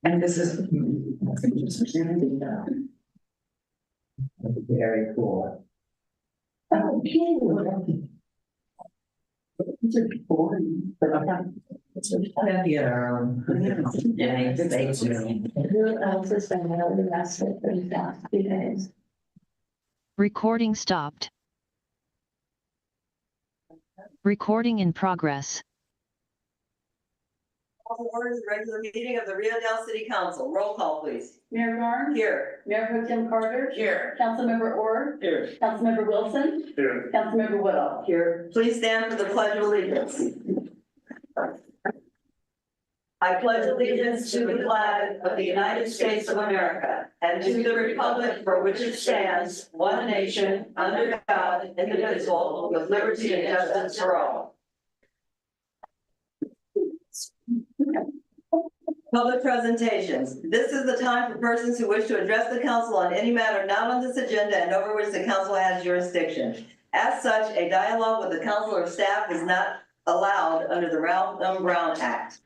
And this is very cool. Oh, it's a boring, but I have. Yeah, they do. Who else has been out the last 30 days? Recording stopped. Recording in progress. Call to order the regular meeting of the Rio Dell City Council. Roll call, please. Mayor Barnes? Here. Mayor Pro Tem Carter? Here. Councilmember Orr? Here. Councilmember Wilson? Here. Councilmember Woodall? Here. Please stand for the Pledge of Allegiance. I pledge allegiance to the flag of the United States of America and to the republic for which it stands, one nation, under God, indivisible, with liberty and justice for all. Public presentations. This is the time for persons who wish to address the council on any matter not on this agenda and over which the council has jurisdiction. As such, a dialogue with the council or staff is not allowed under the Ralph M. Brown Act.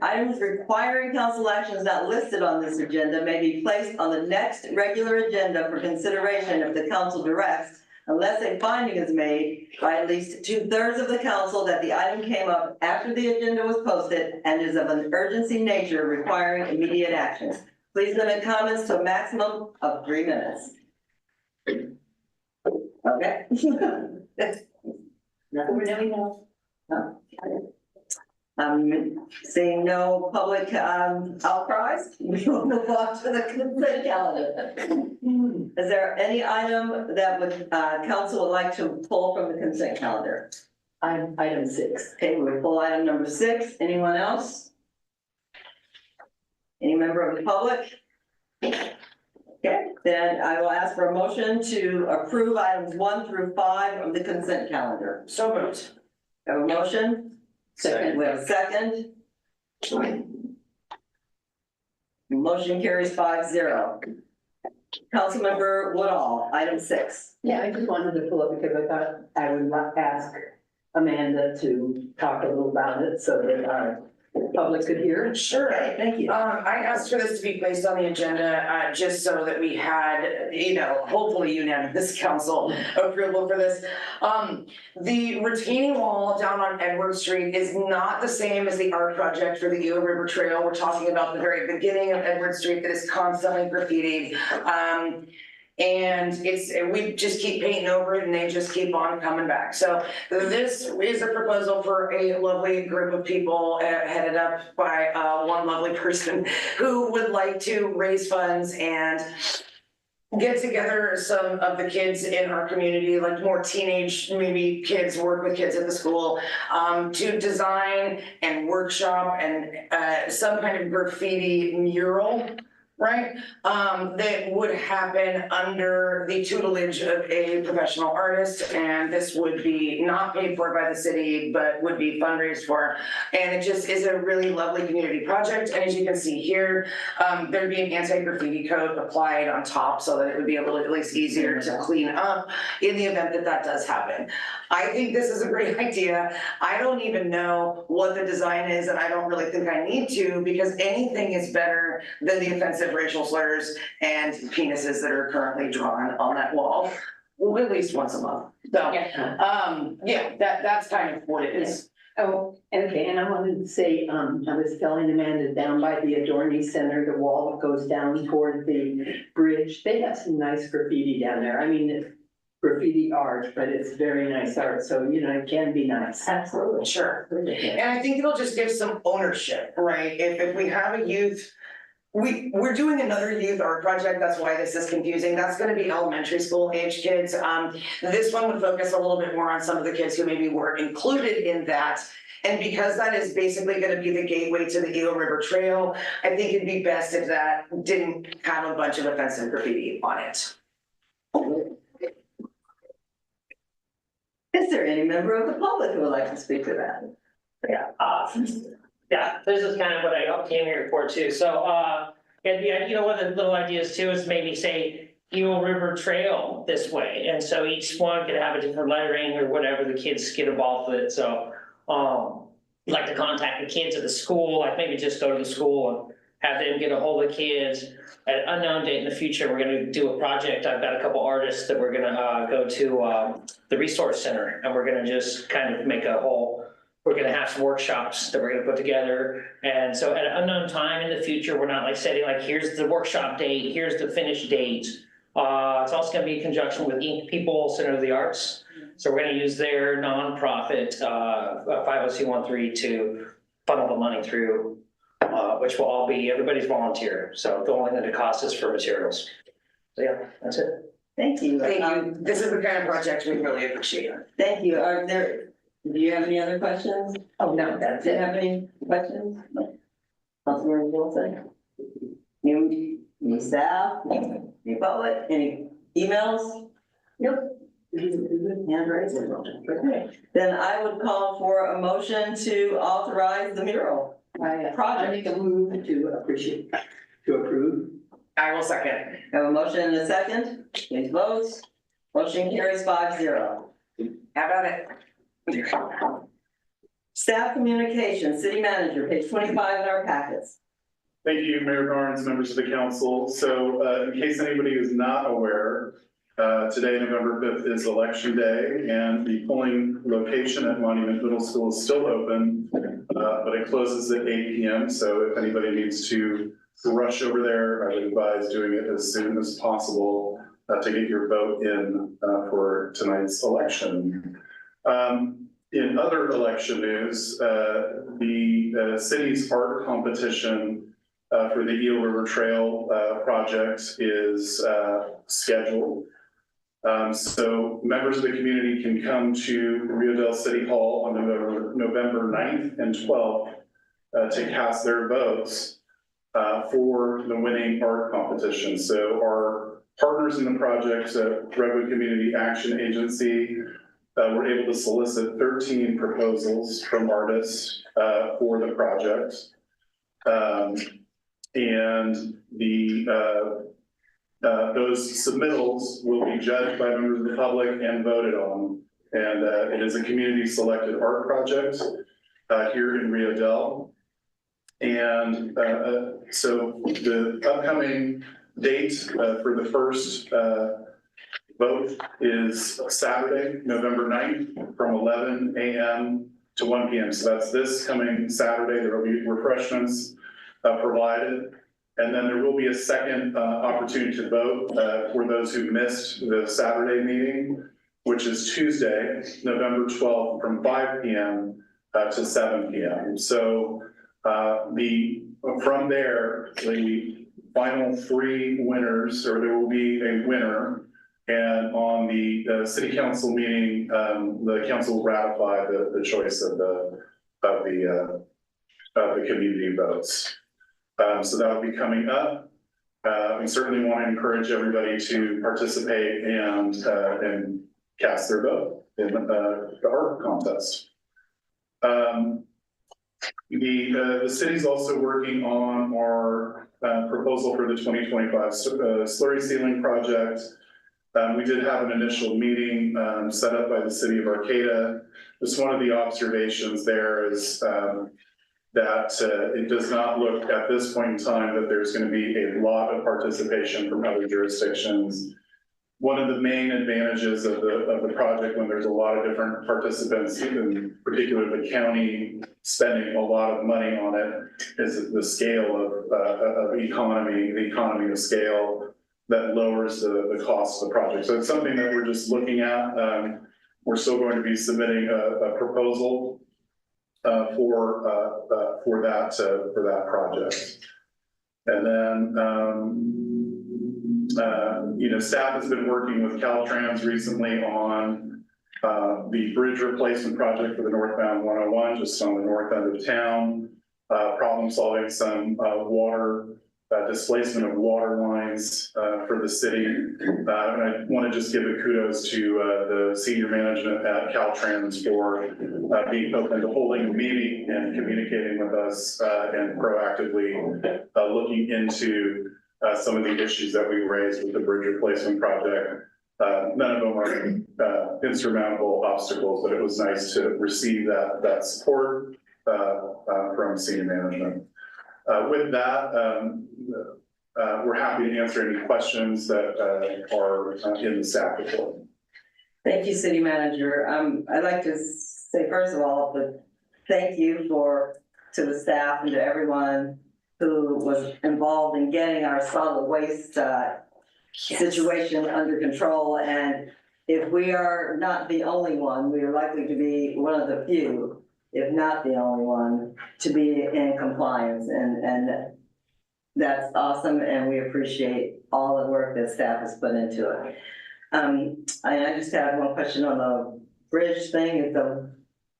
Items requiring council actions not listed on this agenda may be placed on the next regular agenda for consideration if the council directs, unless a finding is made by at least 2/3 of the council that the item came up after the agenda was posted and is of an urgency nature requiring immediate action. Please limit comments to a maximum of 3 minutes. Okay. Seeing no public outcries, we will move on to the consent calendar. Is there any item that would council would like to pull from the consent calendar? Item 6. Okay, we will pull item number 6. Anyone else? Any member of the public? Okay, then I will ask for a motion to approve items 1 through 5 of the consent calendar. So moved. Have a motion? Second. We have a second. Motion carries 5-0. Councilmember Woodall, item 6. Yeah, I just wanted to pull up because I thought I would ask Amanda to talk a little about it so that our public could hear. Sure. Okay, thank you. I asked for this to be placed on the agenda, just so that we had, hopefully unanimous council approval for this. The retaining wall down on Edward Street is not the same as the art project for the Eel River Trail. We're talking about the very beginning of Edward Street that is constantly graffitied. And we just keep painting over it and they just keep on coming back. So this is a proposal for a lovely group of people headed up by one lovely person who would like to raise funds and get together some of the kids in our community, like more teenage, maybe kids, work with kids at the school, to design and workshop and some kind of graffiti mural, right? That would happen under the tutelage of a professional artist, and this would be not paid for by the city, but would be fundraised for. And it just is a really lovely community project. And as you can see here, there'd be an anti-graffiti code applied on top so that it would be a little at least easier to clean up in the event that that does happen. I think this is a great idea. I don't even know what the design is, and I don't really think I need to, because anything is better than the offensive racial slurs and penises that are currently drawn on that wall, at least once a month. So, yeah, that's kind of what it is. Oh, okay, and I wanted to say, I was telling Amanda down by the Adorney Center, the wall that goes down toward the bridge, they have some nice graffiti down there. I mean, it's graffiti art, but it's very nice art, so, it can be nice. Absolutely. Sure. And I think it'll just give some ownership, right? If we have a youth, we're doing another youth art project. That's why this is confusing. That's going to be elementary school age kids. This one would focus a little bit more on some of the kids who maybe weren't included in that. And because that is basically going to be the gateway to the Eel River Trail, I think it'd be best if that didn't have a bunch of offensive graffiti on it. Is there any member of the public who would like to speak to that? Yeah, this is kind of what I came here for too. So, and one of the little ideas too is maybe say Eel River Trail this way. And so each one could have a different lettering or whatever the kids get involved with. So, like to contact the kids at the school, like maybe just go to the school and have them get a hold of kids. At an unknown date in the future, we're gonna do a project. I've got a couple artists that we're gonna go to the resource center, and we're gonna just kind of make a whole, we're gonna have some workshops that we're gonna put together. And so at an unknown time in the future, we're not like setting like, here's the workshop date, here's the finish date. It's also gonna be in conjunction with Ink People Center of the Arts. So we're gonna use their nonprofit 501c13 to funnel the money through, which will all be, everybody's volunteer. So the only thing that it costs is for materials. So yeah, that's it. Thank you. Thank you. This is the kind of project we really appreciate. Thank you. Do you have any other questions? Oh, no, that's Do you it. have any questions? Councilmember Wilson? Any staff? Any public? Any emails? Nope. Hand raised. Okay. Then I would call for a motion to authorize the mural. I make a move to approve. I will second. Have a motion and a second. Please vote. Motion carries 5-0. How about it? Staff communication, city manager, page 25 in our packets. Thank you, Mayor Barnes, members of the council. So in case anybody is not aware, today, November 5th, is election day, and the polling location at Monument Middle School is still open, but it closes at 8 p.m. So if anybody needs to rush over there, I would advise doing it as soon as possible to get your vote in for tonight's election. In other election news, the city's art competition for the Eel River Trail project is scheduled. So members of the community can come to Rio Dell City Hall on November 9th and 12th to cast their votes for the winning art competition. So our partners in the project, Redwood Community Action Agency, were able to solicit 13 proposals from artists for the project. And those submittals will be judged by members of the public and voted on. And it is a community selected art project here in Rio Dell. And so the upcoming date for the first vote is Saturday, November 9th from 11 a.m. to 1 p.m. So that's this coming Saturday. There will be refreshments provided. And then there will be a second opportunity to vote for those who missed the Saturday meeting, which is Tuesday, November 12th from 5 p.m. To 7 p.m. So from there, the final three winners, or there will be a winner. And on the city council meeting, the council will ratify the choice of the community votes. So that will be coming up. We certainly want to encourage everybody to participate and cast their vote in the art contest. The city's also working on our proposal for the 2025 slurry sealing project. We did have an initial meeting set up by the city of Arcata. Just one of the observations there is that it does not look at this point in time that there's going to be a lot of participation from other jurisdictions. One of the main advantages of the project, when there's a lot of different participants, in particular the county spending a lot of money on it, is the scale of economy, the economy of scale that lowers the cost of the project. So it's something that we're just looking at. We're still going to be submitting a proposal for that project. And then, staff has been working with Caltrans recently on the bridge replacement project for the northbound 101, just on the north end of town, problem solving some water displacement of water lines for the city. And I want to just give a kudos to the senior management at Caltrans for being open to holding a meeting and communicating with us and proactively looking into some of the issues that we raised with the bridge replacement project. None of them are insurmountable obstacles, but it was nice to receive that support from senior management. With that, we're happy to answer any questions that are in the staff report. Thank you, City Manager. I'd like to say, first of all, thank you to the staff and to everyone who was involved in getting our solid waste situation under control. And if we are not the only one, we are likely to be one of the few, if not the only one, to be in compliance. And that's awesome, and we appreciate all the work that staff has put into it. I just have one question on the bridge thing. Is the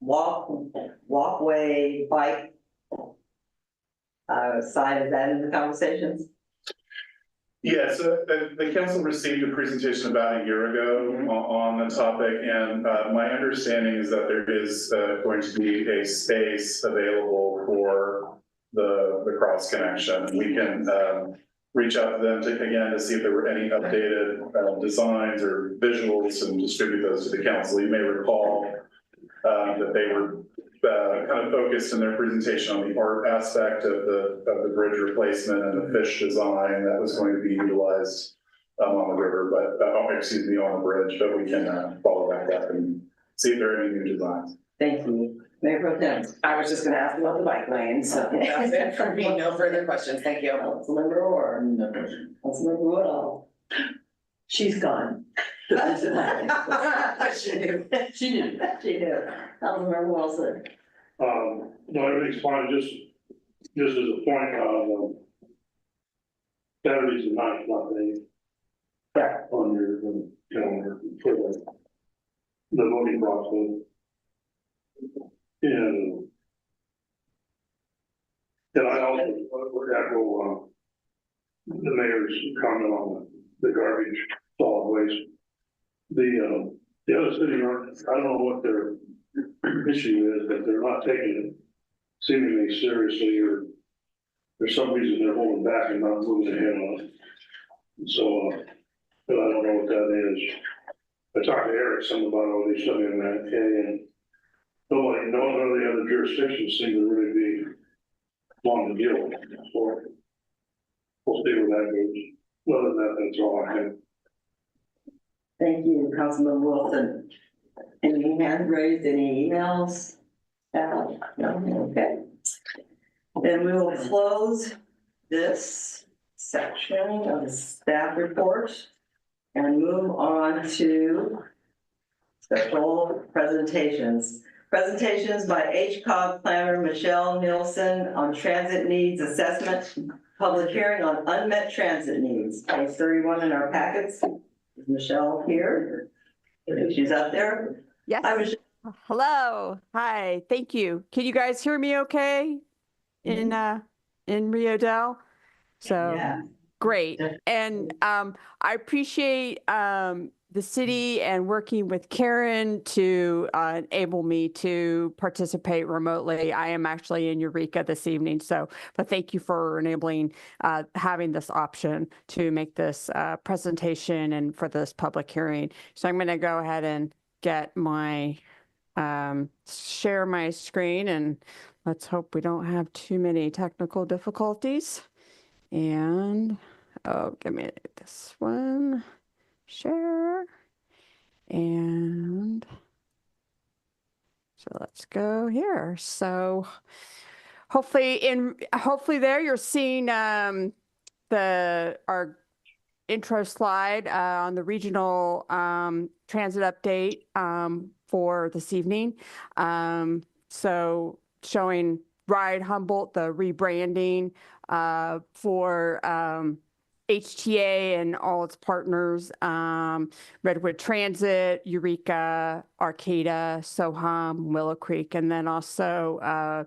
walkway bike side, is that in the conversations? Yeah, so the council received a presentation about a year ago on the topic, and my understanding is that there is going to be a space available for the cross connection. We can reach out to them to see if there were any updated designs or visuals and distribute those to the council. You may recall that they were kind of focused in their presentation on the art aspect of the bridge replacement and the fish design that was going to be utilized on the river, but on the bridge. But we can follow back up and see if there are any new designs. Thank you. Mayor Pro Tem. I was just gonna ask about the bike lane, so that's it for me. No further questions. Thank you. Councilmember Orr. Councilmember Woodall. She's gone. She knew. She knew. Councilmember Wilson. No, everything's fine, just as a point, Saturdays and nights, not day. Yeah. On your calendar for the voting process. And I also would echo the mayor's comment on the garbage, solid waste. The other city, I don't know what their issue is, but they're not taking it seemingly seriously, or there's some reason they're holding back and not moving ahead on it. So, but I don't know what that is. I talked to Eric some about all these stuff in that, and none of the other jurisdictions seem to really be wanting to deal with it. So we'll see where that goes. Other than that, that's all I have. Thank you, Councilman Wilson. Any hands raised, any emails? No, okay. Then we will close this section of the staff report and move on to special presentations. Presentations by HCOG planner Michelle Nielsen on transit needs assessment, public hearing on unmet transit needs. Page 31 in our packets. Is Michelle here? She's up there. Yes. Hi, Michelle. Hello. Hi. Thank you. Can you guys hear me okay in Rio Dell? So Yeah. great. And I appreciate the city and working with Karen to enable me to participate remotely. I am actually in Eureka this evening, but thank you for enabling having this option to make this presentation and for this public hearing. So I'm going to go ahead and get my share my screen, and let's hope we don't have too many technical difficulties. And give me this one. Share. And so let's go here. So hopefully there you're seeing our intro slide on the regional transit update for this evening. So showing Ride Humboldt, the rebranding for HTA and all its partners, Redwood Transit, Eureka, Arcata, Soham, Willow Creek, and then also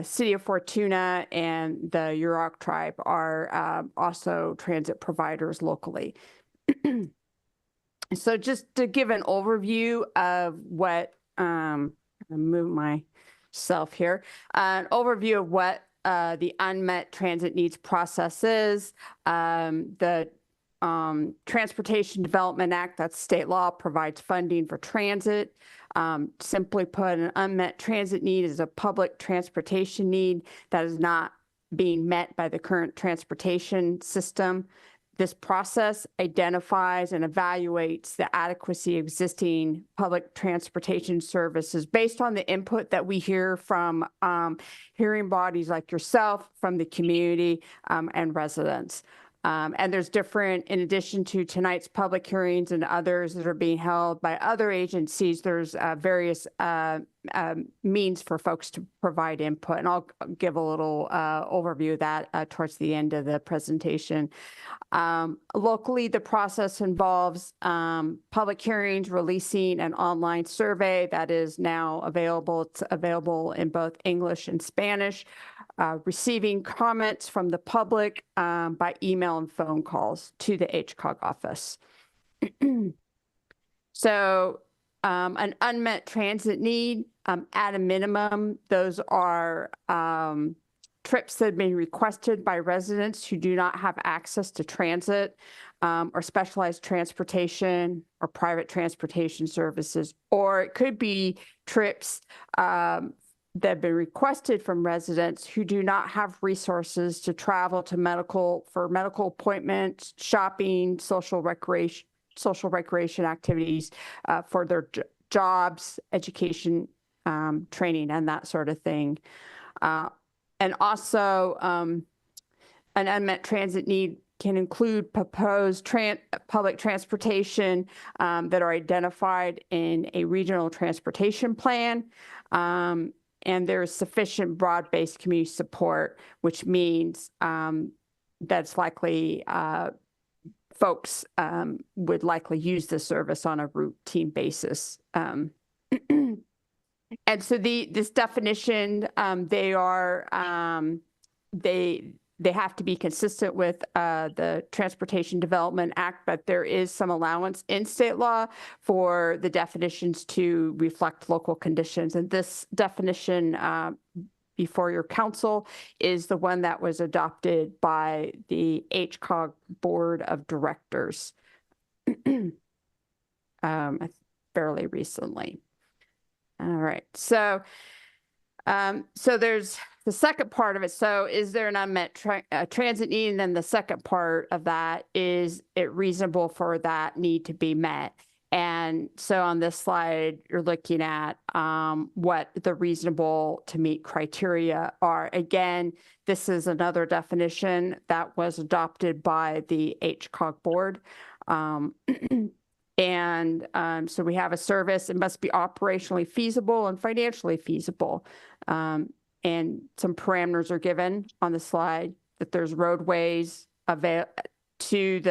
City of Fortuna and the Yurok tribe are also transit providers locally. So just to give an overview of what, I'm gonna move myself here, an overview of what the unmet transit needs process is. The Transportation Development Act, that's state law, provides funding for transit. Simply put, an unmet transit need is a public transportation need that is not being met by the current transportation system. This process identifies and evaluates the adequacy of existing public transportation services based on the input that we hear from hearing bodies like yourself, from the community, and residents. And there's different, in addition to tonight's public hearings and others that are being held by other agencies, there's various means for folks to provide input. And I'll give a little overview of that towards the end of the presentation. Locally, the process involves public hearings, releasing an online survey that is now available. It's available in both English and Spanish. Receiving comments from the public by email and phone calls to the HCOG office. So an unmet transit need, at a minimum, those are trips that have been requested by residents who do not have access to transit or specialized transportation or private transportation services, or it could be trips that have been requested from residents who do not have resources to travel to medical appointments, shopping, social recreation activities for their jobs, education, training, and that sort of thing. And also, an unmet transit need can include proposed public transportation that are identified in a regional transportation plan. And there is sufficient broad-based community support, which means that's likely folks would likely use the service on a routine basis. And so this definition, they have to be consistent with the Transportation Development Act, but there is some allowance in state law for the definitions to reflect local conditions. And this definition before your council is the one that was adopted by the HCOG Board of Directors fairly recently. All right, so there's the second part of it. So is there an unmet transit need? And then the second part of that, is it reasonable for that need to be met? And so on this slide, you're looking at what the reasonable to meet criteria are. Again, this is another definition that was adopted by the HCOG board. And so we have a service, it must be operationally feasible and financially feasible. And some parameters are given on the slide, that there's roadways to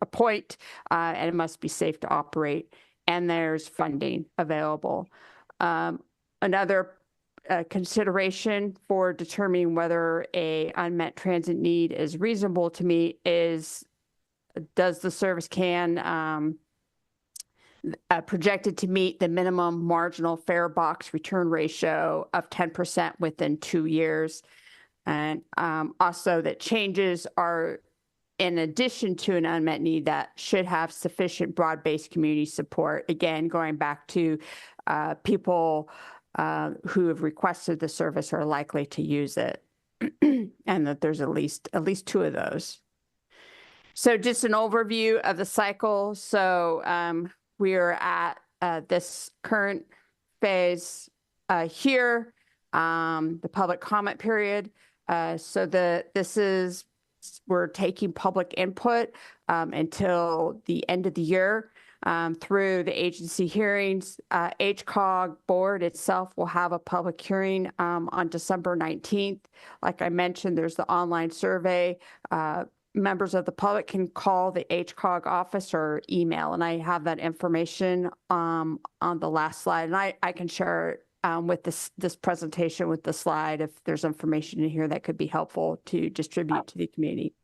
a point, and it must be safe to operate, and there's funding available. Another consideration for determining whether a unmet transit need is reasonable to meet is, does the service projected to meet the minimum marginal fare box return ratio of 10% within 2 years. And also that changes are in addition to an unmet need that should have sufficient broad-based community support. Again, going back to people who have requested the service are likely to use it, and that there's at least 2 of those. So just an overview of the cycle. So we are at this current phase here, the public comment period. We're taking public input until the end of the year through the agency hearings. HCOG board itself will have a public hearing on December 19th. Like I mentioned, there's the online survey. Members of the public can call the HCOG office or email, and I have that information on the last slide, and I can share it with this presentation with the slide if there's information in here that could be helpful to distribute to the community.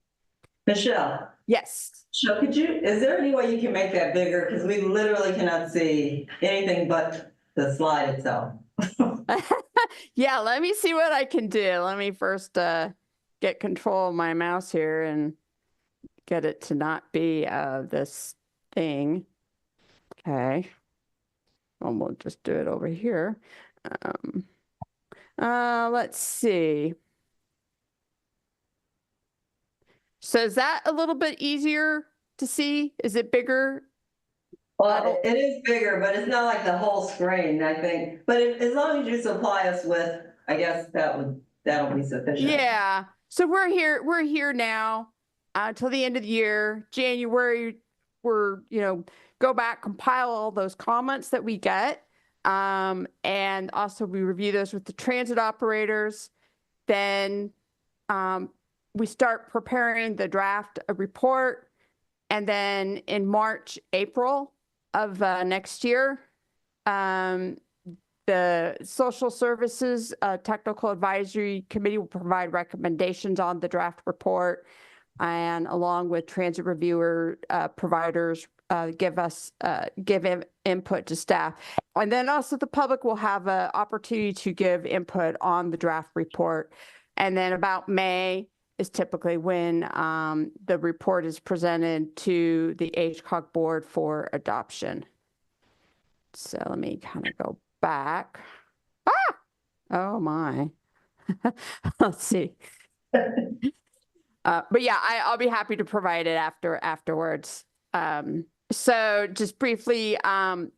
Michelle. Yes. So is there any way you can make that bigger? Because we literally cannot see anything but the slide itself. Yeah, let me see what I can do. Let me first get control of my mouse here and get it to not be this thing. Okay. Well, we'll just do it over here. Let's see. So is that a little bit easier to see? Is it bigger? Well, it is bigger, but it's not like the whole screen, I think. But as long as you supply us with, I guess that'll be sufficient. Yeah. So we're here now, till the end of the year, January, go back, compile all those comments that we get. And also we review those with the transit operators. Then, we start preparing the draft report. And then in March, April of next year, the Social Services Technical Advisory Committee will provide recommendations on the draft report, and along with transit reviewer providers, give input to staff. And then also the public will have an opportunity to give input on the draft report. And then about May is typically when the report is presented to the HCOG board for adoption. So let me kind of go back. Oh my. Let's see. But yeah, I'll be happy to provide it afterwards. So just briefly,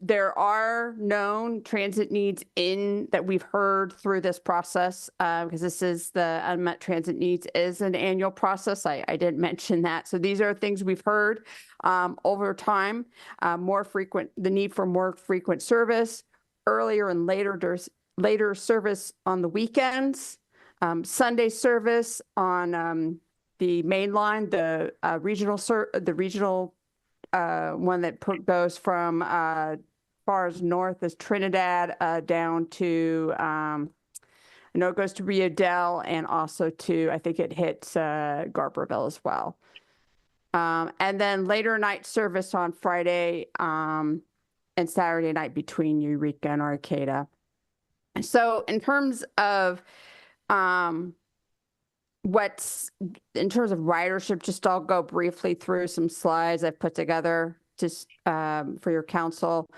there are known transit needs that we've heard through this process, because this is the unmet transit needs is an annual process. I didn't mention that. So these are things we've heard over time, the need for more frequent service, earlier and later service on the weekends, Sunday service on the main line, the regional one that goes from far as north as Trinidad down to I know it goes to Rio Dell, and also to, I think it hits Garberville as well. And then later night service on Friday and Saturday night between Eureka and Arcata. So in terms of in terms of ridership, just I'll go briefly through some slides I've put together just for your council.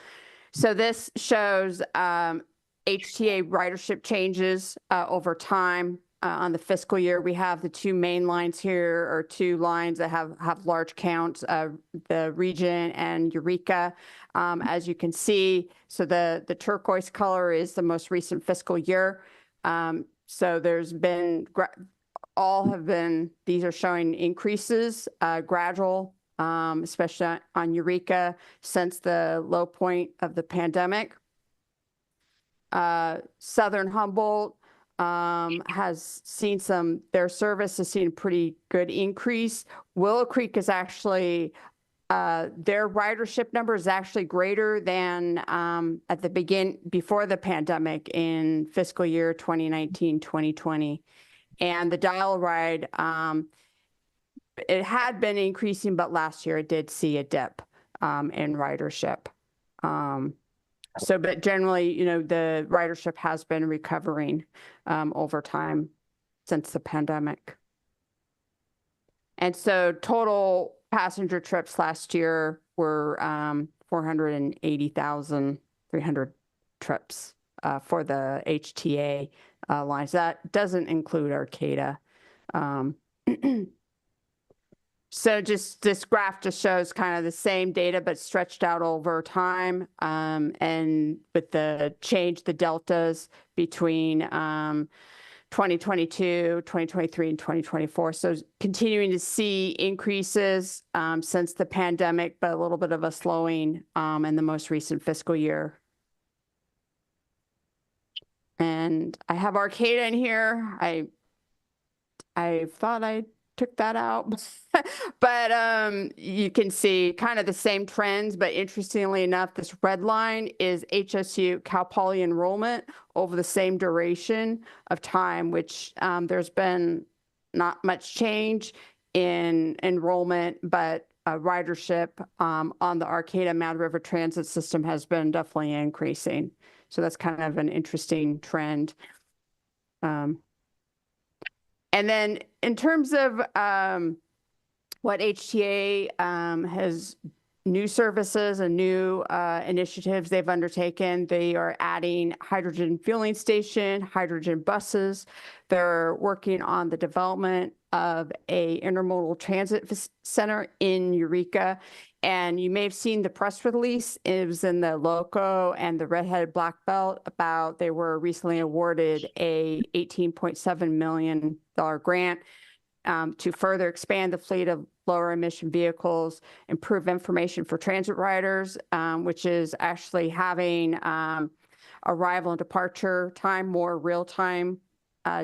So this shows HTA ridership changes over time on the fiscal year. We have the two main lines here, or two lines that have large counts, the region and Eureka, as you can see. So the turquoise color is the most recent fiscal year. So there's been these are showing increases, gradual, especially on Eureka since the low point of the pandemic. Southern Humboldt has seen their service has seen a pretty good increase. Willow Creek is actually, their ridership number is actually greater than at the before the pandemic in fiscal year 2019, 2020. And the dial ride, it had been increasing, but last year it did see a dip in ridership. But generally, the ridership has been recovering over time since the pandemic. And so total passenger trips last year were 480,300 trips for the HTA lines. That doesn't include Arcata. So just this graph just shows kind of the same data, but stretched out over time. And with the deltas between 2022, 2023, and 2024. So continuing to see increases since the pandemic, but a little bit of a slowing in the most recent fiscal year. And I have Arcata in here. I thought I took that out, but you can see kind of the same trends, but interestingly enough, this red line is HSU Cal Poly enrollment over the same duration of time, which there's been not much change in enrollment, but ridership on the Arcata Mad River Transit System has been definitely increasing. So that's kind of an interesting trend. And then in terms of what HTA has new services and new initiatives they've undertaken, they are adding hydrogen fueling station, hydrogen buses. They're working on the development of a intermodal transit center in Eureka. And you may have seen the press release. It was in the Loco and the Redheaded Black Belt about they were recently awarded a $18.7 million grant to further expand the fleet of lower emission vehicles, improve information for transit riders, which is actually having arrival and departure time, more real-time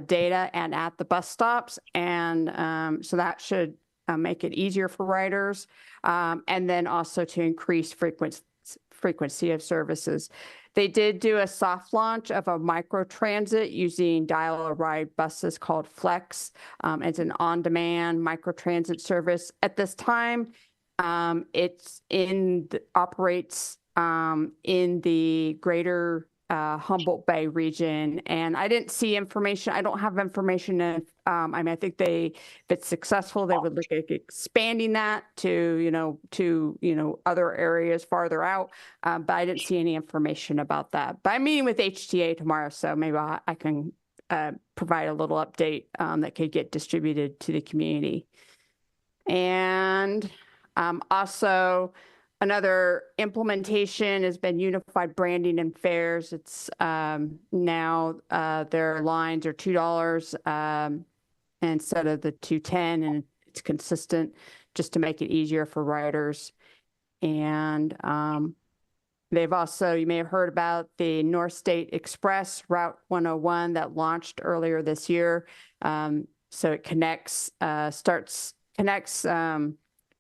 data and at the bus stops. And so that should make it easier for riders. And then also to increase frequency of services. They did do a soft launch of a micro transit using dial-a-ride buses called Flex. It's an on-demand micro transit service. At this time, operates in the greater Humboldt Bay region. And I didn't see information. I don't have information. I think if it's successful, they would look at expanding that to other areas farther out. But I didn't see any information about that. But I'm meeting with HTA tomorrow, so maybe I can provide a little update that could get distributed to the community. And also, another implementation has been unified branding and fares. It's now their lines are $2 instead of the $2.10, and it's consistent just to make it easier for riders. And they've also, you may have heard about the North State Express Route 101 that launched earlier this year. So it connects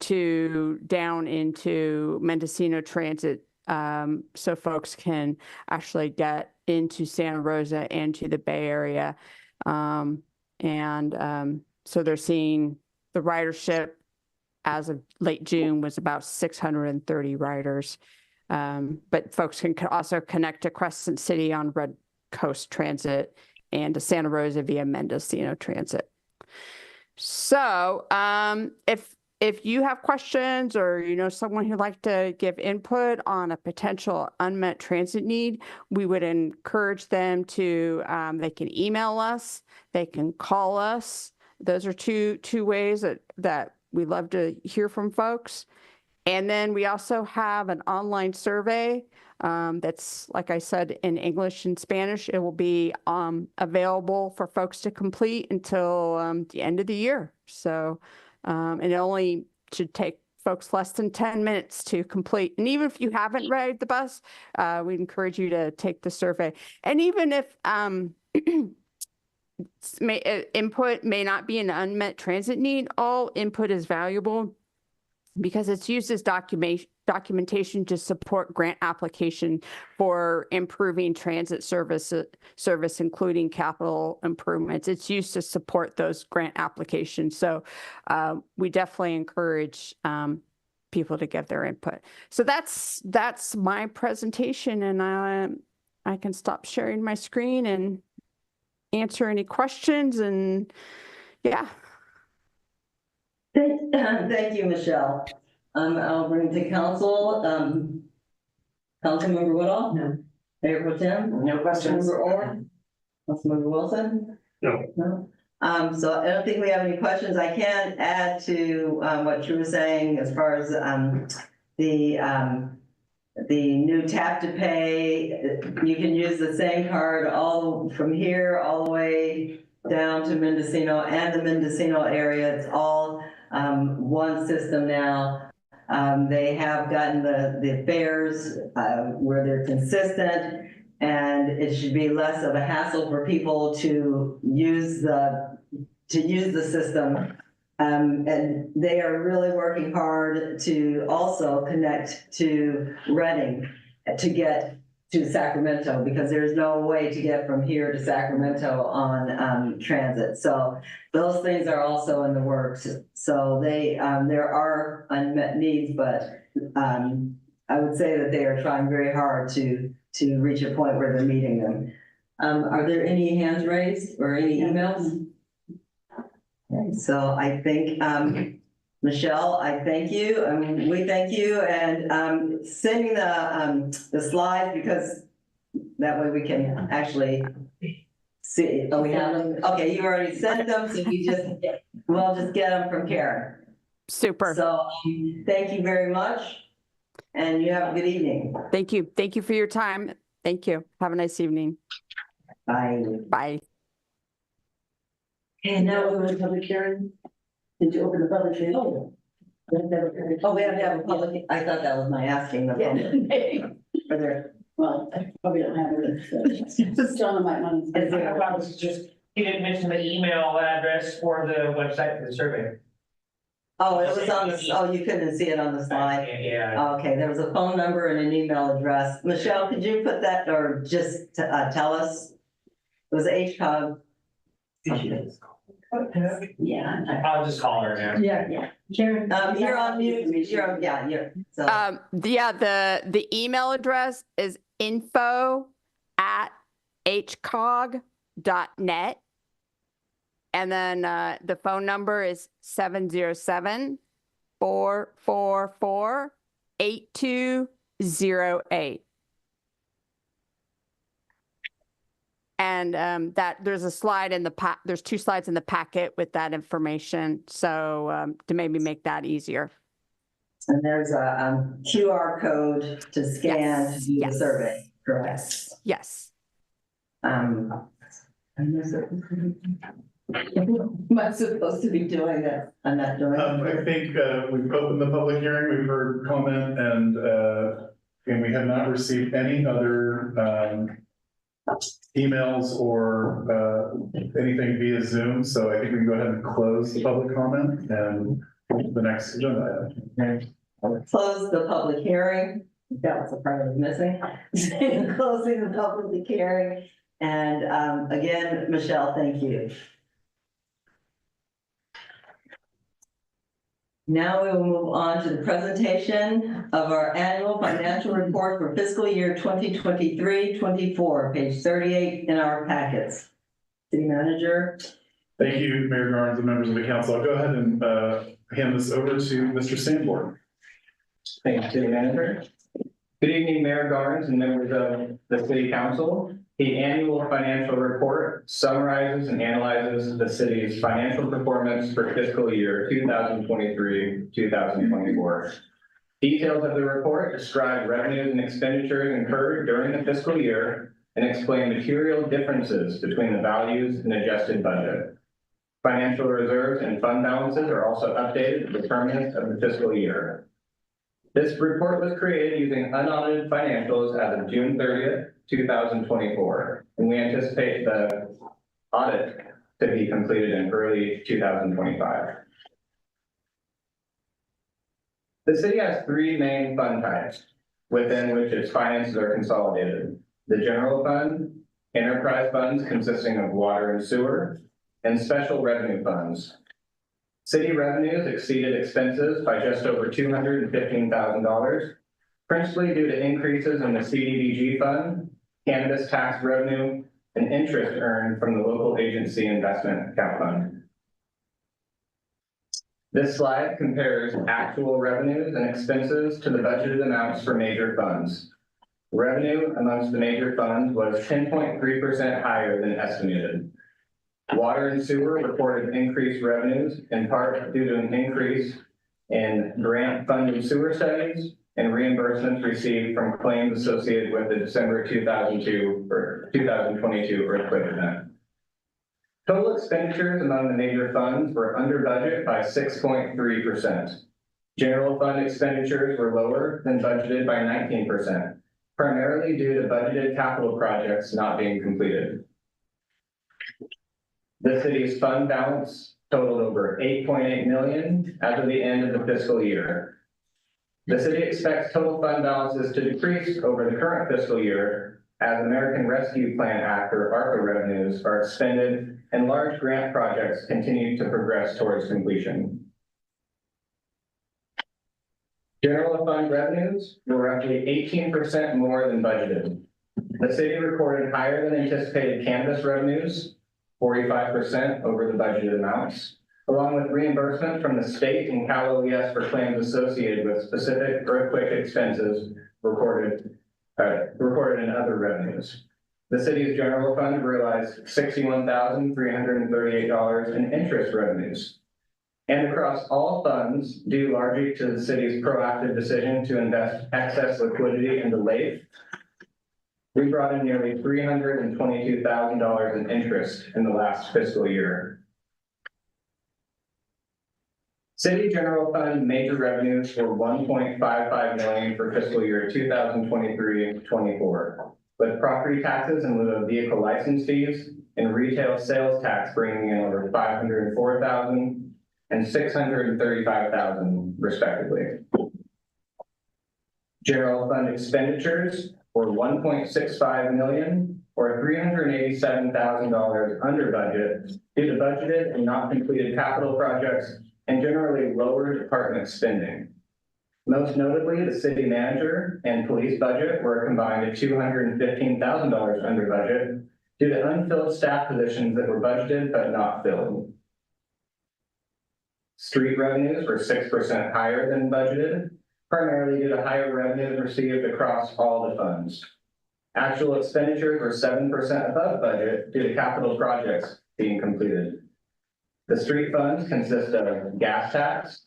to down into Mendocino Transit, so folks can actually get into Santa Rosa and to the Bay Area. So they're seeing the ridership as of late June was about 630 riders. But folks can also connect to Crescent City on Red Coast Transit and to Santa Rosa via Mendocino Transit. So if you have questions or someone who'd like to give input on a potential unmet transit need, we would encourage them to, they can email us, they can call us. Those are two ways that we love to hear from folks. And then we also have an online survey that's, like I said, in English and Spanish. It will be available for folks to complete until the end of the year. So and it only should take folks less than 10 minutes to complete. And even if you haven't ride the bus, we encourage you to take the survey. And even if input may not be an unmet transit need, all input is valuable because it's used as documentation to support grant application for improving transit service, including capital improvements. It's used to support those grant applications. So we definitely encourage people to give their input. So that's my presentation, and I can stop sharing my screen and answer any questions. And yeah. Thank you, Michelle. I'll bring to council, Councilmember Woodall? No. Mayor Pro Tem? No questions. Councilmember Orr? Councilmember Wilson? No. No. So I don't think we have any questions. I can add to what you were saying as far as the new tap to pay. You can use the same card all from here all the way down to Mendocino and the Mendocino area. It's all one system now. They have gotten the fares where they're consistent, and it should be less of a hassle for people to use the system. And they are really working hard to also connect to Reading to get to Sacramento, because there's no way to get from here to Sacramento on transit. So those things are also in the works. So there are unmet needs, but I would say that they are trying very hard to reach a point where they're meeting them. Are there any hands raised or any emails? Okay, so I think, Michelle, I thank you. We thank you, and sending the slides, because that way we can actually see. Oh, we have them. Okay, you already sent them, so you just We'll just get them from Karen. Super. So, thank you very much. And you have a good evening. Thank you. Thank you for your time. Thank you. Have a nice evening. Bye. Bye. And now we're going to public hearing. Did you open the public hearing? Oh, we have to have a public, I thought that was my asking the public. Are there, Well, I probably don't have it. Just John on my mind. I was just, you didn't mention the email address for the website for the survey. oh, it was on the, oh, you couldn't see it on the slide. Yeah. Okay, there was a phone number and an email address. Michelle, could you put that or just tell us? It was HCOG. Yeah. I'll just call her now. Yeah. Karen. You're on mute. You're, so. Yeah, the email address is info@hcog.net. And then the phone number is 707-444-8208. And that there's a slide in the there's 2 slides in the packet with that information. So to maybe make that easier. And there's a QR code to scan to do the survey, correct? Yes. Am I supposed to be doing that? I'm not doing I it. think we've opened the public hearing, we've heard comment, and we have not received any other emails or anything via Zoom, so I think we can go ahead and close the public comment and the next agenda item. Close the public hearing. That was the part I was missing. Closing the public hearing. And again, Michelle, thank you. Now we will move on to the presentation of our annual financial report for fiscal year 2023-24, page 38 in our packets. City Manager. Thank you, Mayor Garnes and members of the council. I'll go ahead and hand this over to Mr. Sanborn. Thank you, City Manager. Good evening, Mayor Garnes and members of the City Council. The annual financial report summarizes and analyzes the city's financial performance for fiscal year 2023-2024. Details of the report describe revenues and expenditures incurred during the fiscal year and explain material differences between the values and adjusted budget. Financial reserves and fund balances are also updated at the terminus of the fiscal year. This report was created using unaudited financials as of June 30th, 2024, and we anticipate the audit to be completed in early 2025. The city has 3 main fund types within which its finances are consolidated: the general fund, enterprise funds consisting of water and sewer, and special revenue funds. City revenues exceeded expenses by just over $215,000, principally due to increases in the CDBG fund, cannabis tax revenue, and interest earned from the local agency investment account fund. This slide compares actual revenues and expenses to the budgeted amounts for major funds. Revenue amongst the major funds was 10.3% higher than estimated. Water and sewer reported increased revenues, in part due to an increase in grant-funded sewer studies and reimbursements received from claims associated with the December 2022 earthquake event. Total expenditures among the major funds were under budget by 6.3%. General fund expenditures were lower than budgeted by 19%, primarily due to budgeted capital projects not being completed. The city's fund balance totaled over $8.8 million as of the end of the fiscal year. The city expects total fund balances to decrease over the current fiscal year as American Rescue Plan Act or ARPA revenues are expended and large grant projects continue to progress towards completion. General fund revenues were roughly 18% more than budgeted. The city recorded higher than anticipated cannabis revenues, 45% over the budgeted amounts, along with reimbursement from the state and Cal OES for claims associated with specific earthquake expenses recorded in other revenues. The city's general fund realized $61,338 in interest revenues, and across all funds, due largely to the city's proactive decision to invest excess liquidity into LAIF, we brought in nearly $322,000 in interest in the last fiscal year. City general fund major revenues were $1.55 million for fiscal year 2023-24, with property taxes in lieu of vehicle license fees and retail sales tax bringing in over $504,000 and $635,000 respectively. General fund expenditures were $1.65 million, or $387,000 under budget due to budgeted and not completed capital projects and generally lower department spending. Most notably, the city manager and police budget were combined at $215,000 under budget due to unfilled staff positions that were budgeted but not filled. Street revenues were 6% higher than budgeted, primarily due to higher revenues received across all the funds. Actual expenditures were 7% above budget due to capital projects being completed. The street funds consist of gas tax,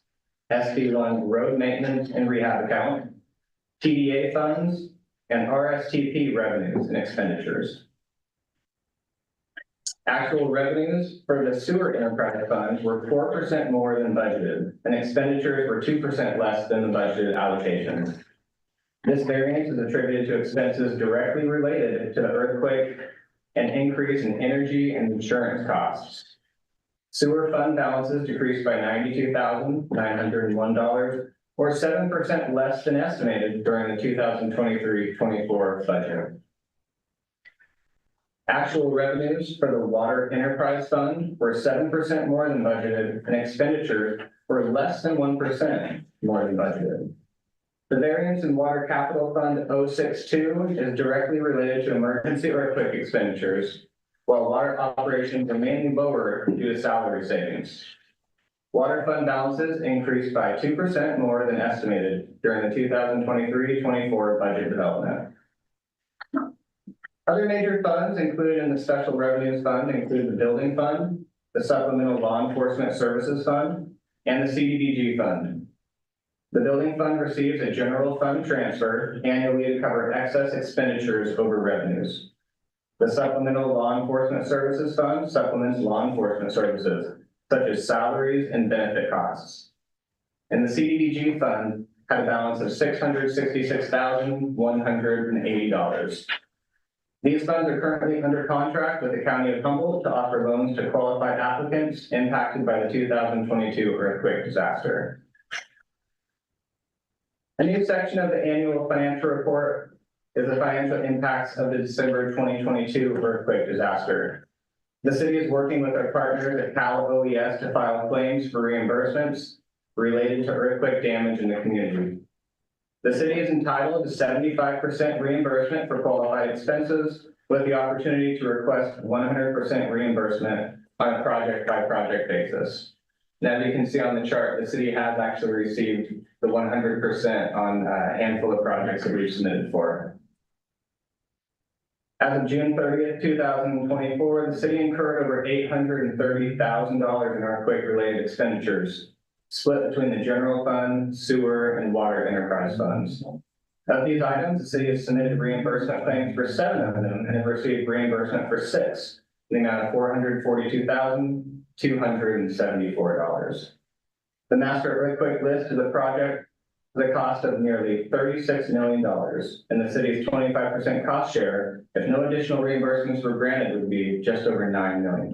SB1 road maintenance and rehab account, TDA funds, and RSTP revenues and expenditures. Actual revenues for the sewer enterprise funds were 4% more than budgeted, and expenditures were 2% less than the budgeted allocations. This variance is attributed to expenses directly related to the earthquake and increase in energy and insurance costs. Sewer fund balances decreased by $92,901, or 7% less than estimated during the 2023-24 budget. Actual revenues for the Water Enterprise Fund were 7% more than budgeted, and expenditures were less than 1% more than budgeted. The variance in Water Capital Fund 062 is directly related to emergency earthquake expenditures, while water operations are mainly lower due to salary savings. Water fund balances increased by 2% more than estimated during the 2023-24 budget development. Other major funds included in the Special Revenues Fund include the Building Fund, the Supplemental Law Enforcement Services Fund, and the CDBG Fund. The Building Fund receives a general fund transfer annually to cover excess expenditures over revenues. The Supplemental Law Enforcement Services Fund supplements law enforcement services, such as salaries and benefit costs. And the CDBG Fund had a balance of $666,180. These funds are currently under contract with the County of Humboldt to offer loans to qualified applicants impacted by the 2022 earthquake disaster. A new section of the annual financial report is the financial impacts of the December 2022 earthquake disaster. The city is working with our partners at Cal OES to file claims for reimbursements related to earthquake damage in the community. The city is entitled to 75% reimbursement for qualified expenses, with the opportunity to request 100% reimbursement on a project-by-project basis. Now, as you can see on the chart, the city has actually received the 100% on a handful of projects that we've submitted for. As of June 30th, 2024, the city incurred over $830,000 in earthquake-related expenditures, split between the general fund, sewer, and water enterprise funds. Of these items, the city has submitted reimbursement claims for 7 of them and have received reimbursement for 6, in the amount of $442,274. The master earthquake list is a project with a cost of nearly $36 million, and the city's 25% cost share, if no additional reimbursements were granted, would be just over $9 million.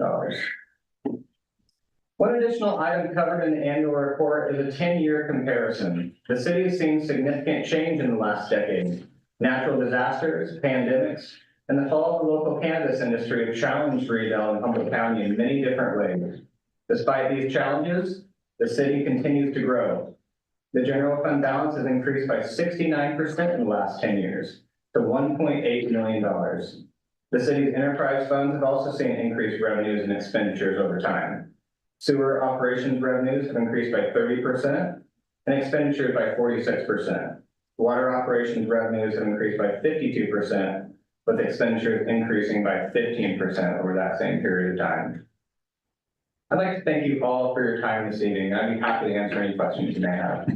One additional item covered in the annual report is a 10-year comparison. The city has seen significant change in the last decade. Natural disasters, pandemics, and the fall of the local cannabis industry have challenged Rio Dell and Humboldt County in many different ways. Despite these challenges, the city continues to grow. The general fund balance has increased by 69% in the last 10 years to $1.8 million. The city's enterprise funds have also seen increased revenues and expenditures over time. Sewer operations revenues have increased by 30% and expenditures by 46%. Water operations revenues have increased by 52%, with expenditures increasing by 15% over that same period of time. I'd like to thank you all for your time this evening. I'd be happy to answer any questions you may have.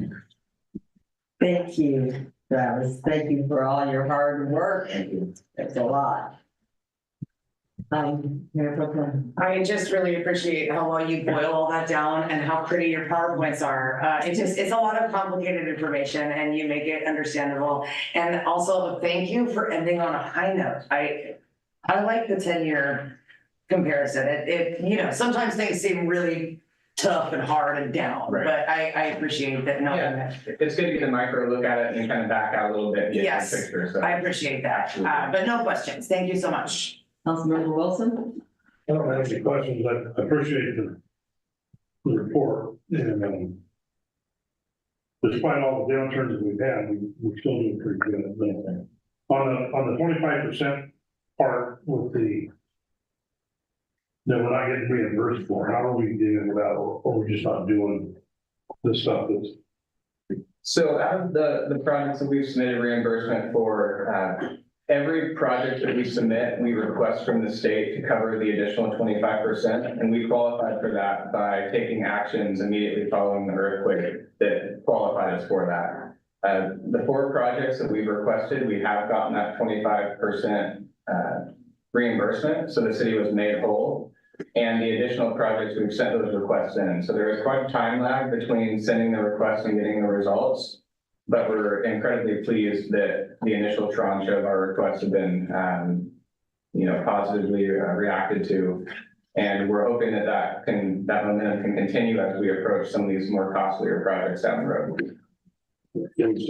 Thank you, Travis. Thank you for all your hard work. It's a lot. Mayor Pro Tem. I just really appreciate how well you boil all that down and how pretty your PowerPoints are. It's a lot of complicated information and you make it understandable. And also thank you for ending on a high note. I like the 10-year comparison. You know, sometimes things seem really tough and hard and down, Right. but I appreciate that. No, Yeah, it's good to get a micro look at it and kind of back out a little bit. And get Yes, the picture, so. I appreciate that. But no questions. Thank you so much. Councilmember Wilson? I don't have any questions, but I appreciate the report, and, despite all the downturns that we've had, we're still doing pretty good, I think. On the 25% part with that we're not getting reimbursed for, how are we dealing with that, or we're just not doing the stuff that's. So out of the projects that we've submitted reimbursement for, every project that we submit, we request from the state to cover the additional 25%, and we qualified for that by taking actions immediately following the earthquake that qualified us for that. The 4 projects that we've requested, we have gotten that 25% reimbursement, so the city was made whole. And the additional projects, we've sent those requests in. So there is quite a time lag between sending the request and getting the results. But we're incredibly pleased that the initial tranche of our requests have been, positively reacted to. And we're hoping that momentum can continue as we approach some of these more costlier projects down the road. It's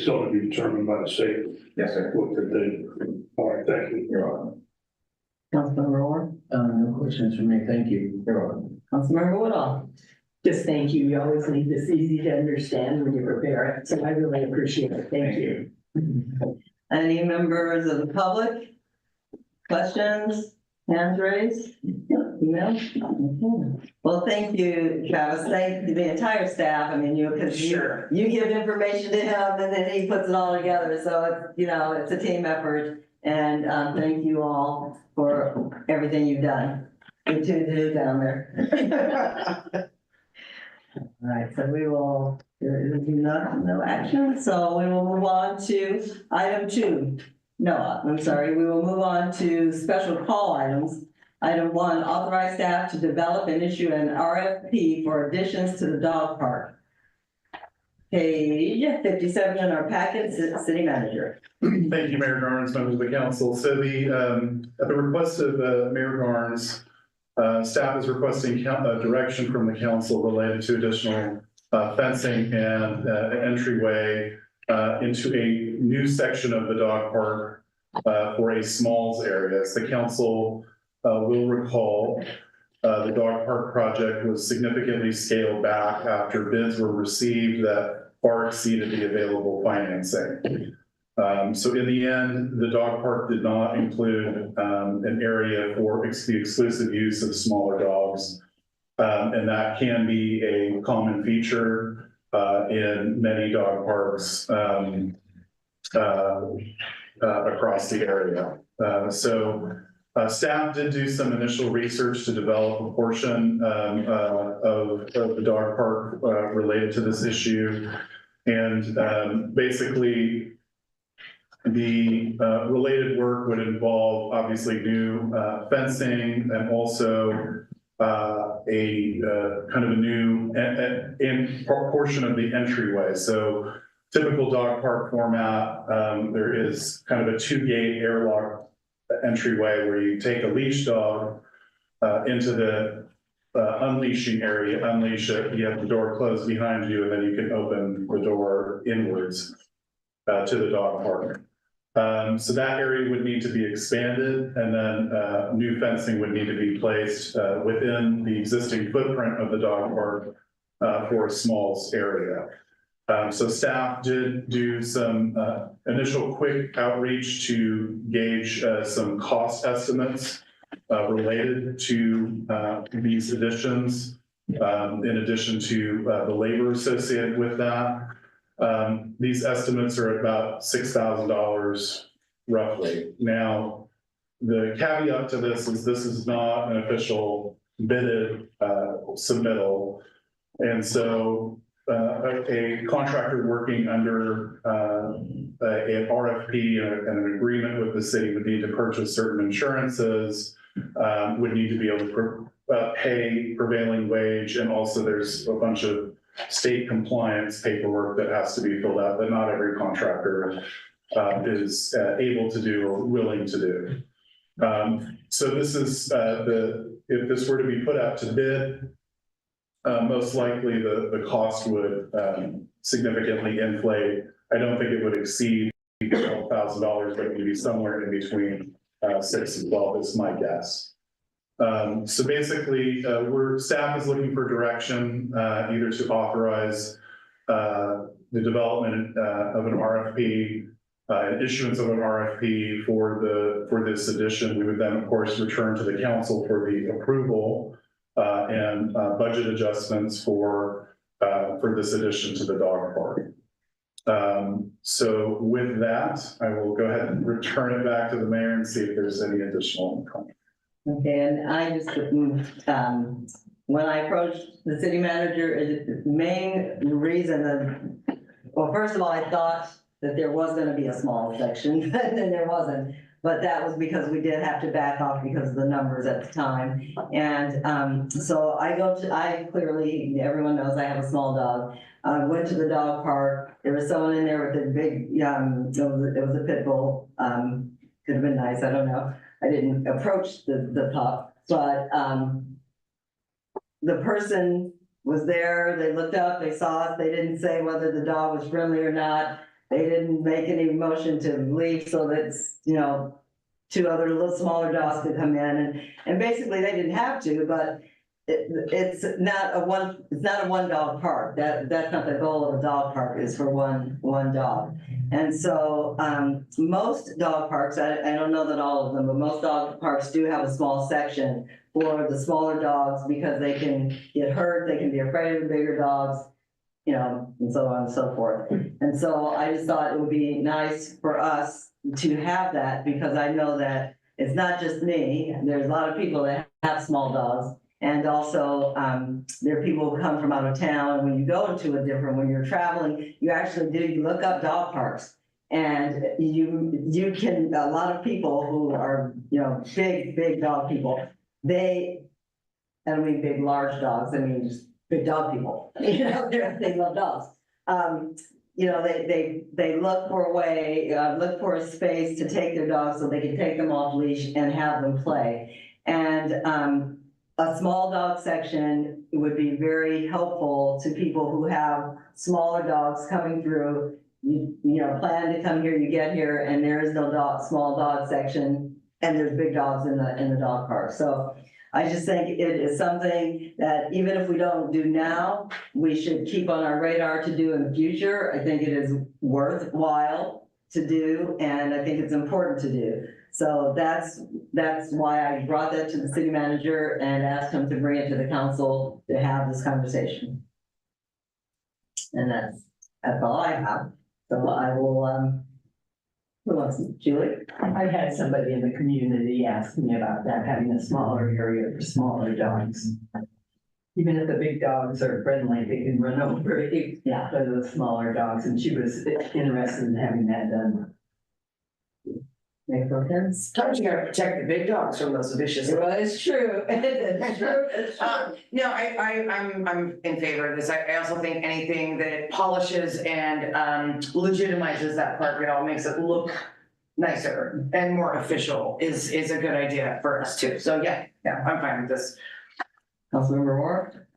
still to be determined by the state. Yes, sir. What they do. All right, thank you. You're welcome. Councilmember Orr? No questions from me, thank you. You're welcome. Councilmember Woodall? Just thank you. You always make this easy to understand when you prepare it, so I really appreciate it. Thank you. Any members of the public? Questions? Hands raised? Email? Okay. Well, thank you, Travis. Thank the entire staff. I mean, because Sure. you give information to him and then he puts it all together. So it's a team effort. And thank you all for everything you've done. You two do down there. All right, so we will, there is no action, so we will move on to item 2. No, I'm sorry, we will move on to special call items. Item 1, authorize staff to develop and issue an RFP for additions to the dog park. Page 57 in our packet, city manager. Thank you, Mayor Garnes, members of the council. So at the request of Mayor Garnes, staff is requesting direction from the council related to additional fencing and entryway into a new section of the dog park for a Smalls area. As the council will recall, the dog park project was significantly scaled back after bids were received that far exceeded the available financing. So in the end, the dog park did not include an area for the exclusive use of smaller dogs. And that can be a common feature in many dog parks across the area. Staff did do some initial research to develop a portion of the dog park related to this issue. And basically, the related work would involve obviously new fencing and also a kind of a new portion of the entryway. So typical dog park format, there is kind of a 2-gate airlock entryway where you take a leash dog into the unleashing area, unleash it, you have the door closed behind you, and then you can open the door inwards to the dog park. So that area would need to be expanded, and then new fencing would need to be placed within the existing footprint of the dog park for a Smalls area. So staff did do some initial quick outreach to gauge some cost estimates related to these additions, in addition to the labor associated with that. These estimates are about $6,000 roughly. Now, the caveat to this is not an official bidded submittal. And so a contractor working under an RFP and an agreement with the city would need to purchase certain insurances, would need to be able to pay prevailing wage, and also there's a bunch of state compliance paperwork that has to be filled out that not every contractor is able to do or willing to do. So this is if this were to be put out to bid, most likely the cost would significantly inflate. I don't think it would exceed $12,000, but maybe somewhere in between 6 and 12 is my guess. So basically, staff is looking for direction, either to authorize the development of an RFP, issuance of an RFP for this addition. We would then, of course, return to the council for the approval and budget adjustments for this addition to the dog park. So with that, I will go ahead and return it back to the mayor and see if there's any additional comment. Okay, and I just, when I approached the city manager, the main reason that, well, first of all, I thought that there was gonna be a small section, and then there wasn't. But that was because we did have to back off because of the numbers at the time. And so I clearly, everyone knows I have a small dog. I went to the dog park. There was someone in there with a big, it was a pit bull. Could have been nice, I don't know. I didn't approach the pup, but the person was there. They looked up, they saw us. They didn't say whether the dog was friendly or not. They didn't make any motion to leave so that, two other little smaller dogs could come in, and basically they didn't have to, but it's not a one dog park. That's not the goal of a dog park, is for one dog. And so most dog parks, I don't know that all of them, but most dog parks do have a small section for the smaller dogs because they can get hurt, they can be afraid of the bigger dogs, and so on and so forth. And so I just thought it would be nice for us to have that, because I know that it's not just me. There's a lot of people that have small dogs. And also, there are people who come from out of town. And when you go into when you're traveling, you look up dog parks. And you can, a lot of people who are, big dog people, I don't mean big, large dogs, I mean just big dog people, they love dogs. They look for a way, look for a space to take their dogs so they can take them off leash and have them play. And a small dog section would be very helpful to people who have smaller dogs coming through. You plan to come here, you get here, and there is no small dog section, and there's big dogs in the dog park. So I just think it is something that even if we don't do now, we should keep on our radar to do in the future. I think it is worthwhile to do, and I think it's important to do. So that's why I brought that to the city manager and asked him to bring it to the council to have this conversation. And that's all I have. So I will, who wants, Julie? I've had somebody in the community ask me about that, having a smaller area for smaller dogs. Even if the big dogs are friendly, they can run over it. Yeah, for the smaller dogs, and she was interested in having that done. Make no sense. Sometimes you gotta protect the big dogs from those vicious. Well, it's true. It's true. It's true. No, I'm in favor of this. I also think anything that polishes and legitimizes that park, it all makes it look nicer and more official is a good idea for us too. So yeah, I'm fine with this. Councilmember Moore?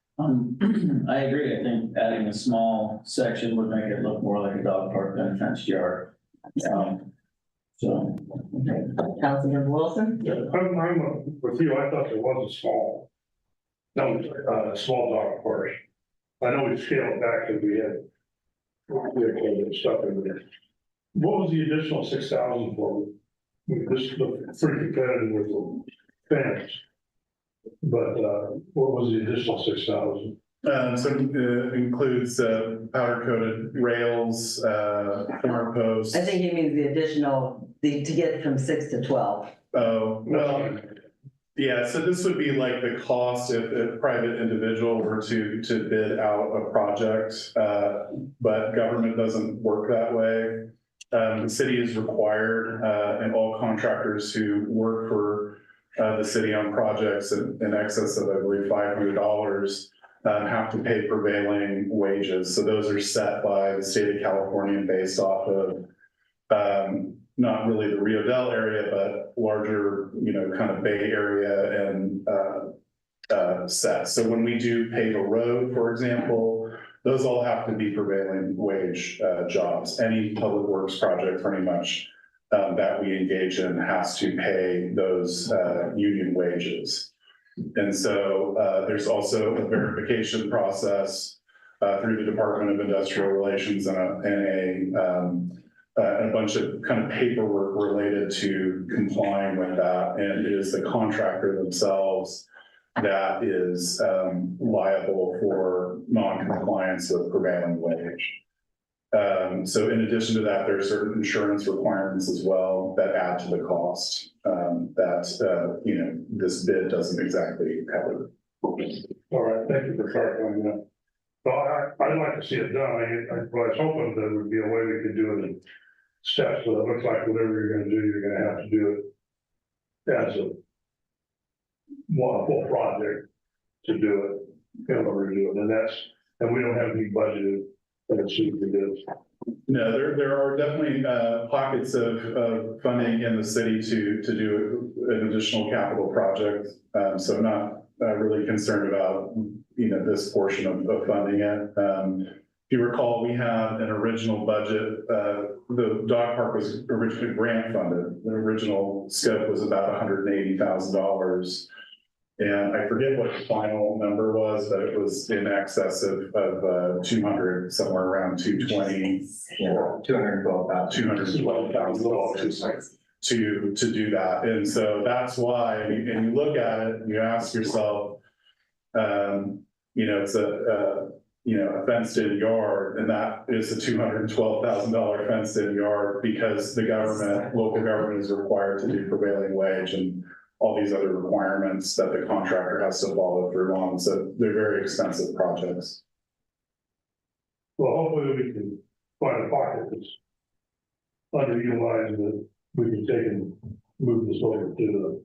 I agree. I think adding a small section would make it look more like a dog park than a fenced yard. So. Okay. Councilmember Wilson? I'm with you. I thought there was a small dog park. I know we scaled back because we had stuff in there. What was the additional 6,000 for? This looked pretty competitive with the fence. But what was the additional 6,000? So it includes powder coated rails, corner posts. I think he means the additional, to get from 6 to 12. Oh, well, Yeah, so this would be like the cost if a private individual were to bid out a project, but government doesn't work that way. The city is required, and all contractors who work for the city on projects in excess of, I believe, $500, have to pay prevailing wages. So those are set by the state of California based off of not really the Rio Dell area, but larger, kind of Bay Area and sets. So when we do pave a road, for example, those all have to be prevailing wage jobs. Any public works project pretty much that we engage in has to pay those union wages. And so there's also a verification process through the Department of Industrial Relations and a bunch of kind of paperwork related to complying with that. And it is the contractor themselves that is liable for non-compliance with prevailing wage. So in addition to that, there are certain insurance requirements as well that add to the cost that, this bid doesn't exactly cover. All right, thank you for clarifying that. Well, I'd like to see it done. I was hoping there would be a way we could do it in steps, so it looks like whatever you're gonna do, you're gonna have to do it as a full project to do it, in order to do it. And we don't have any budgeted, let's see if it is. No, there are definitely pockets of funding in the city to do an additional capital project. So I'm not really concerned about, this portion of funding it. If you recall, we had an original budget. The dog park was originally grant funded. The original scope was about $180,000. And I forget what the final number was, but it was in excess of 200, somewhere around 220. Yeah, $212,000 to do that. And so that's why, and you look at it and you ask yourself, it's a fenced in yard, and that is a $212,000 fenced in yard because the local government is required to do prevailing wage and all these other requirements that the contractor has to follow through on. So they're very expensive projects. Well, hopefully we can find a pocket that's underutilized that we can take and move this over to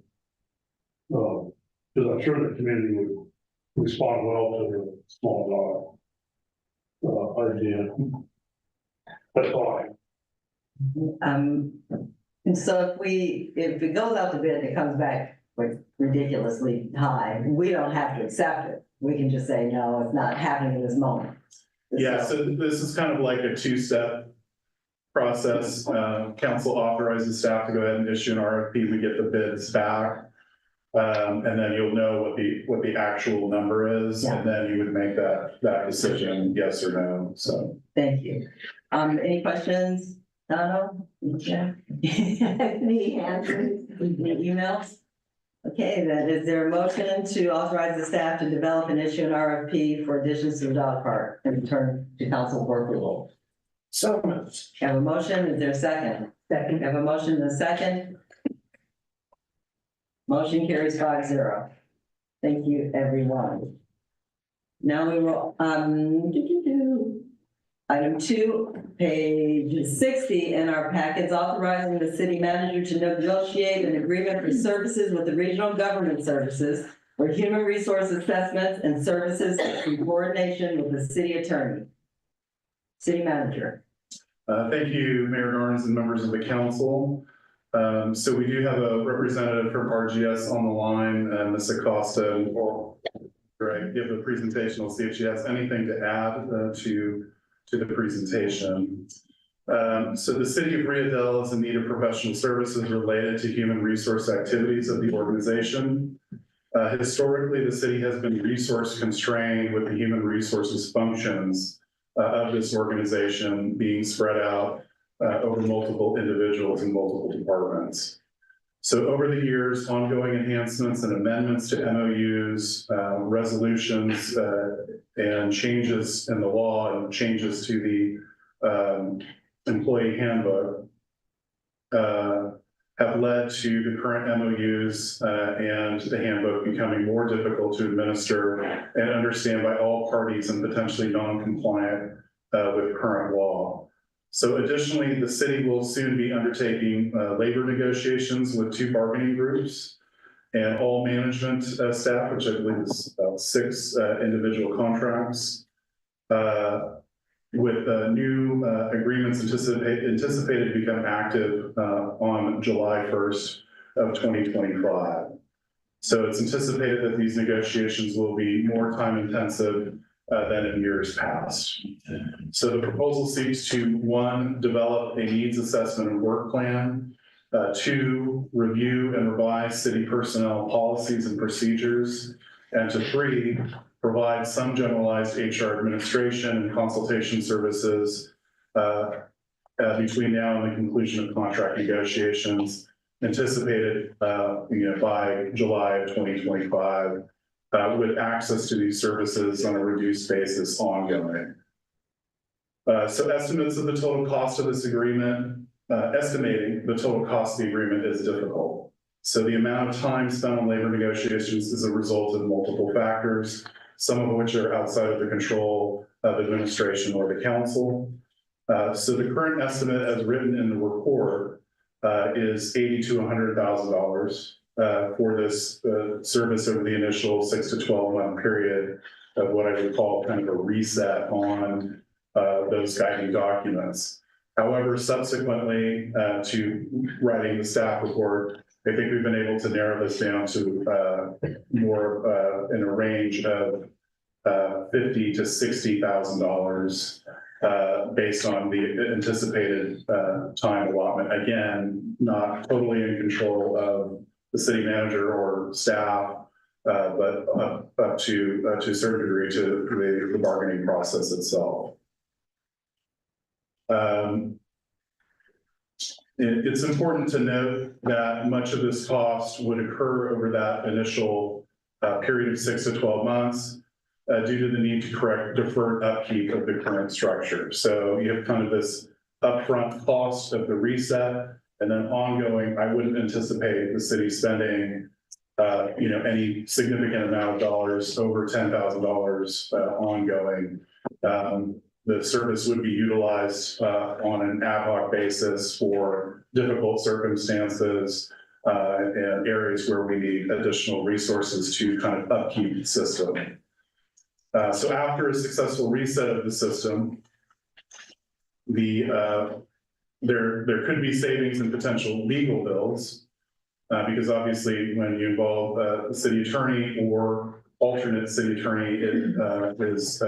the, because I'm sure the community would respond well to the small dog idea. That's all. And so if it goes out to bid and it comes back like ridiculously high, we don't have to accept it. We can just say, no, it's not happening in this moment. Yeah, so this is kind of like a two-step process. Council authorizes staff to go ahead and issue an RFP. We get the bids back. And then you'll know what the actual number is, Yeah. and then you would make that decision, yes or no, so. Thank you. Any questions? Donald? Yeah. Any answers? Any emails? Okay, then is there a motion to authorize the staff to develop and issue an RFP for additions to the dog park and return to council for approval? So moved. Have a motion, is there a second? Second. Have a motion and a second? Motion carries 5-0. Thank you, everyone. Now we will, item 2, page 60 in our packets, authorizing the city manager to negotiate an agreement for services with the regional government services for human resource assessments and services in coordination with the city attorney. City manager. Thank you, Mayor Garnes and members of the council. So we do have a representative from RGS on the line, Ms. Acosta, or give the presentation. We'll see if she has anything to add to the presentation. So the city of Rio Dell is in need of professional services related to human resource activities of the organization. Historically, the city has been resource constrained with the human resources functions of this organization being spread out over multiple individuals in multiple departments. So over the years, ongoing enhancements and amendments to MOUs, resolutions, and changes in the law and changes to the employee handbook have led to the current MOUs and the handbook becoming more difficult to administer and understand by all parties and potentially non-compliant with current law. So additionally, the city will soon be undertaking labor negotiations with 2 bargaining groups and all management staff, which I believe is about 6 individual contracts, with new agreements anticipated to become active on July 1st of 2025. So it's anticipated that these negotiations will be more time intensive than in years past. So the proposal seeks to, 1, develop a needs assessment and work plan, 2, review and revise city personnel policies and procedures, and to 3, provide some generalized HR administration and consultation services between now and the conclusion of contract negotiations, anticipated by July of 2025, with access to these services on a reduced basis ongoing. So estimates of the total cost of this agreement, estimating the total cost of the agreement is difficult. So the amount of time spent on labor negotiations is a result of multiple factors, some of which are outside of the control of administration or the council. So the current estimate as written in the report is $80,000 to $100,000 for this service over the initial 6 to 12 month period of what I would call kind of a reset on those guiding documents. However, subsequently to writing the staff report, I think we've been able to narrow this down to more in a range of $50,000 to $60,000 based on the anticipated time allotment. Again, not totally in control of the city manager or staff, but up to a certain degree to the bargaining process itself. It's important to note that much of this cost would occur over that initial period of 6 to 12 months due to the need to correct deferred upkeep of the current structure. So you have kind of this upfront cost of the reset, and then ongoing, I wouldn't anticipate the city spending any significant amount of dollars, over $10,000 ongoing. The service would be utilized on an ad hoc basis for difficult circumstances and areas where we need additional resources to kind of upkeep the system. So after a successful reset of the system, there could be savings in potential legal bills because obviously when you involve the city attorney or alternate city attorney, it is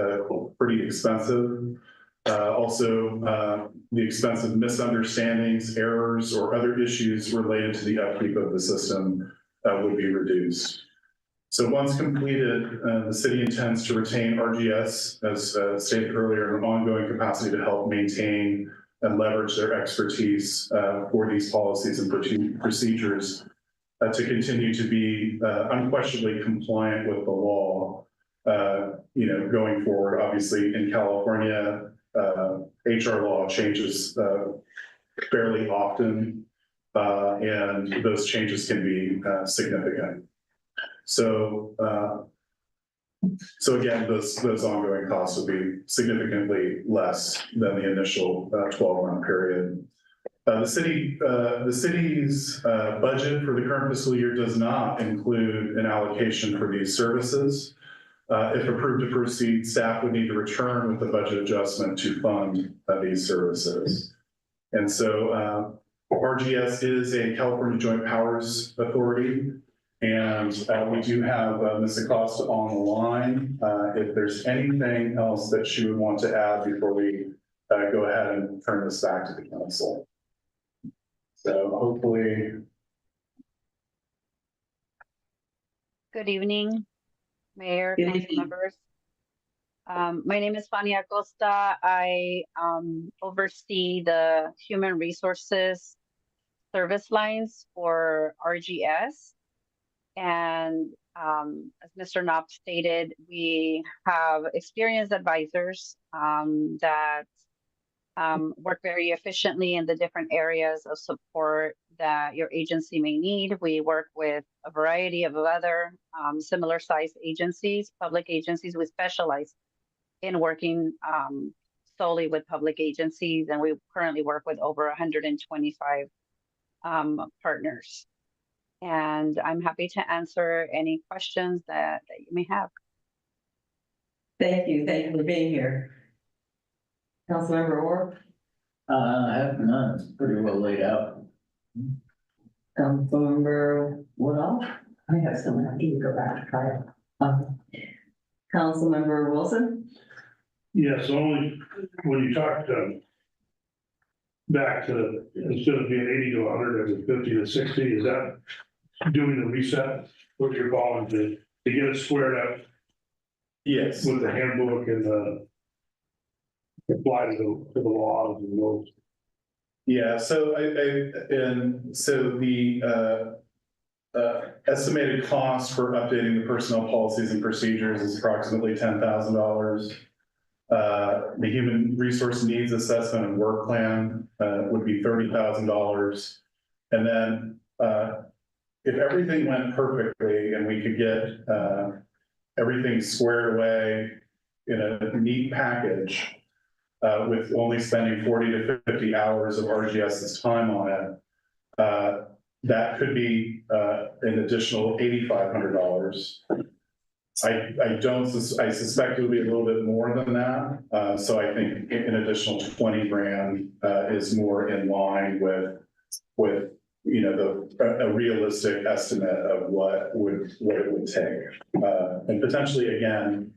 pretty expensive. Also, the expense of misunderstandings, errors, or other issues related to the upkeep of the system would be reduced. So once completed, the city intends to retain RGS, as stated earlier, in an ongoing capacity to help maintain and leverage their expertise for these policies and procedures to continue to be unquestionably compliant with the law, going forward. Obviously, in California, HR law changes fairly often, and those changes can be significant. So again, those ongoing costs will be significantly less than the initial 12-month period. The city's budget for the current fiscal year does not include an allocation for these services. If approved to proceed, staff would need to return with the budget adjustment to fund these services. And so RGS is a California Joint Powers Authority, and we do have Ms. Acosta on the line. If there's anything else that she would want to add before we go ahead and turn this back to the council. So hopefully. Good evening, Mayor, council members. My name is Fanny Acosta. I oversee the human resources service lines for RGS. And as Mr. Knopp stated, we have experienced advisors that work very efficiently in the different areas of support that your agency may need. We work with a variety of other similar sized agencies, public agencies. We specialize in working solely with public agencies, and we currently work with over 125 partners. And I'm happy to answer any questions that you may have. Thank you for being here. Councilmember Orr? I have none, it's pretty well laid out. Councilmember Woodall? I have some, I can go back to try it. Councilmember Wilson? Yes, only when you talked back to, instead of being 80 to 100, it was 50 to 60, is that doing the reset? What you're calling to get it squared up Yes. with the handbook and apply to the laws and those? Yeah, so the estimated cost for updating the personnel policies and procedures is approximately $10,000. The human resource needs assessment and work plan would be $30,000. And then if everything went perfectly and we could get everything squared away in a neat package, with only spending 40 to 50 hours of RGS's time on it, that could be an additional $8,500. I suspect it'll be a little bit more than that. So I think an additional 20 grand is more in line with a realistic estimate of what it would take, and potentially again,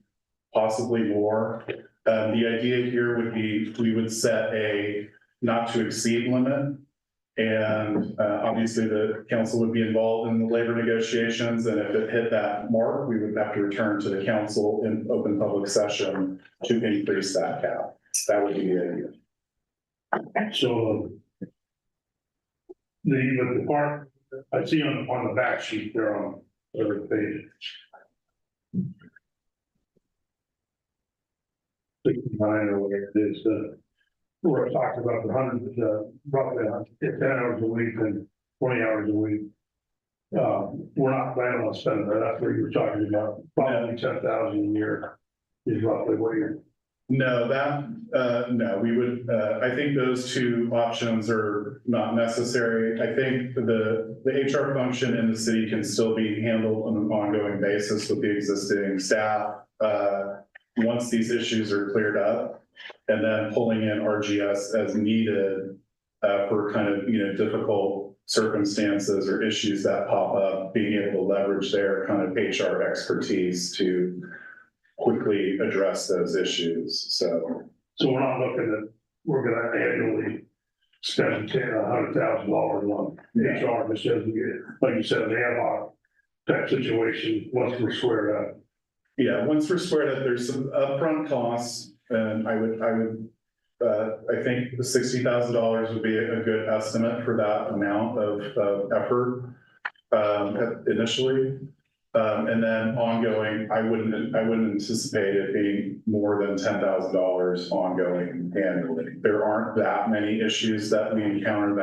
possibly more. The idea here would be we would set a not to exceed limit. And obviously the council would be involved in the labor negotiations. And if it hit that mark, we would have to return to the council in open public session to increase that cap. That would be the idea. So the part I see on the back sheet there on the other page. 69 or whatever it is, where it talks about the 100, roughly 10 hours a week and 20 hours a week. We're not planning on spending that. That's what you were talking about. Probably 10,000 a year is roughly what you're. No, no, we would, I think those two options are not necessary. I think the HR function in the city can still be handled on an ongoing basis with the existing staff. Once these issues are cleared up, and then pulling in RGS as needed for kind of, difficult circumstances or issues that pop up, being able to leverage their kind of HR expertise to quickly address those issues. So we're not looking at, we're gonna annually spend $100,000 on HR, just as we get, like you said, an ad hoc type situation once we're squared up. yeah, once we're squared up, there's some upfront costs, and I think the $60,000 would be a good estimate for that amount of effort initially. And then ongoing, I wouldn't anticipate it being more than $10,000 ongoing annually. There aren't that many issues that we encounter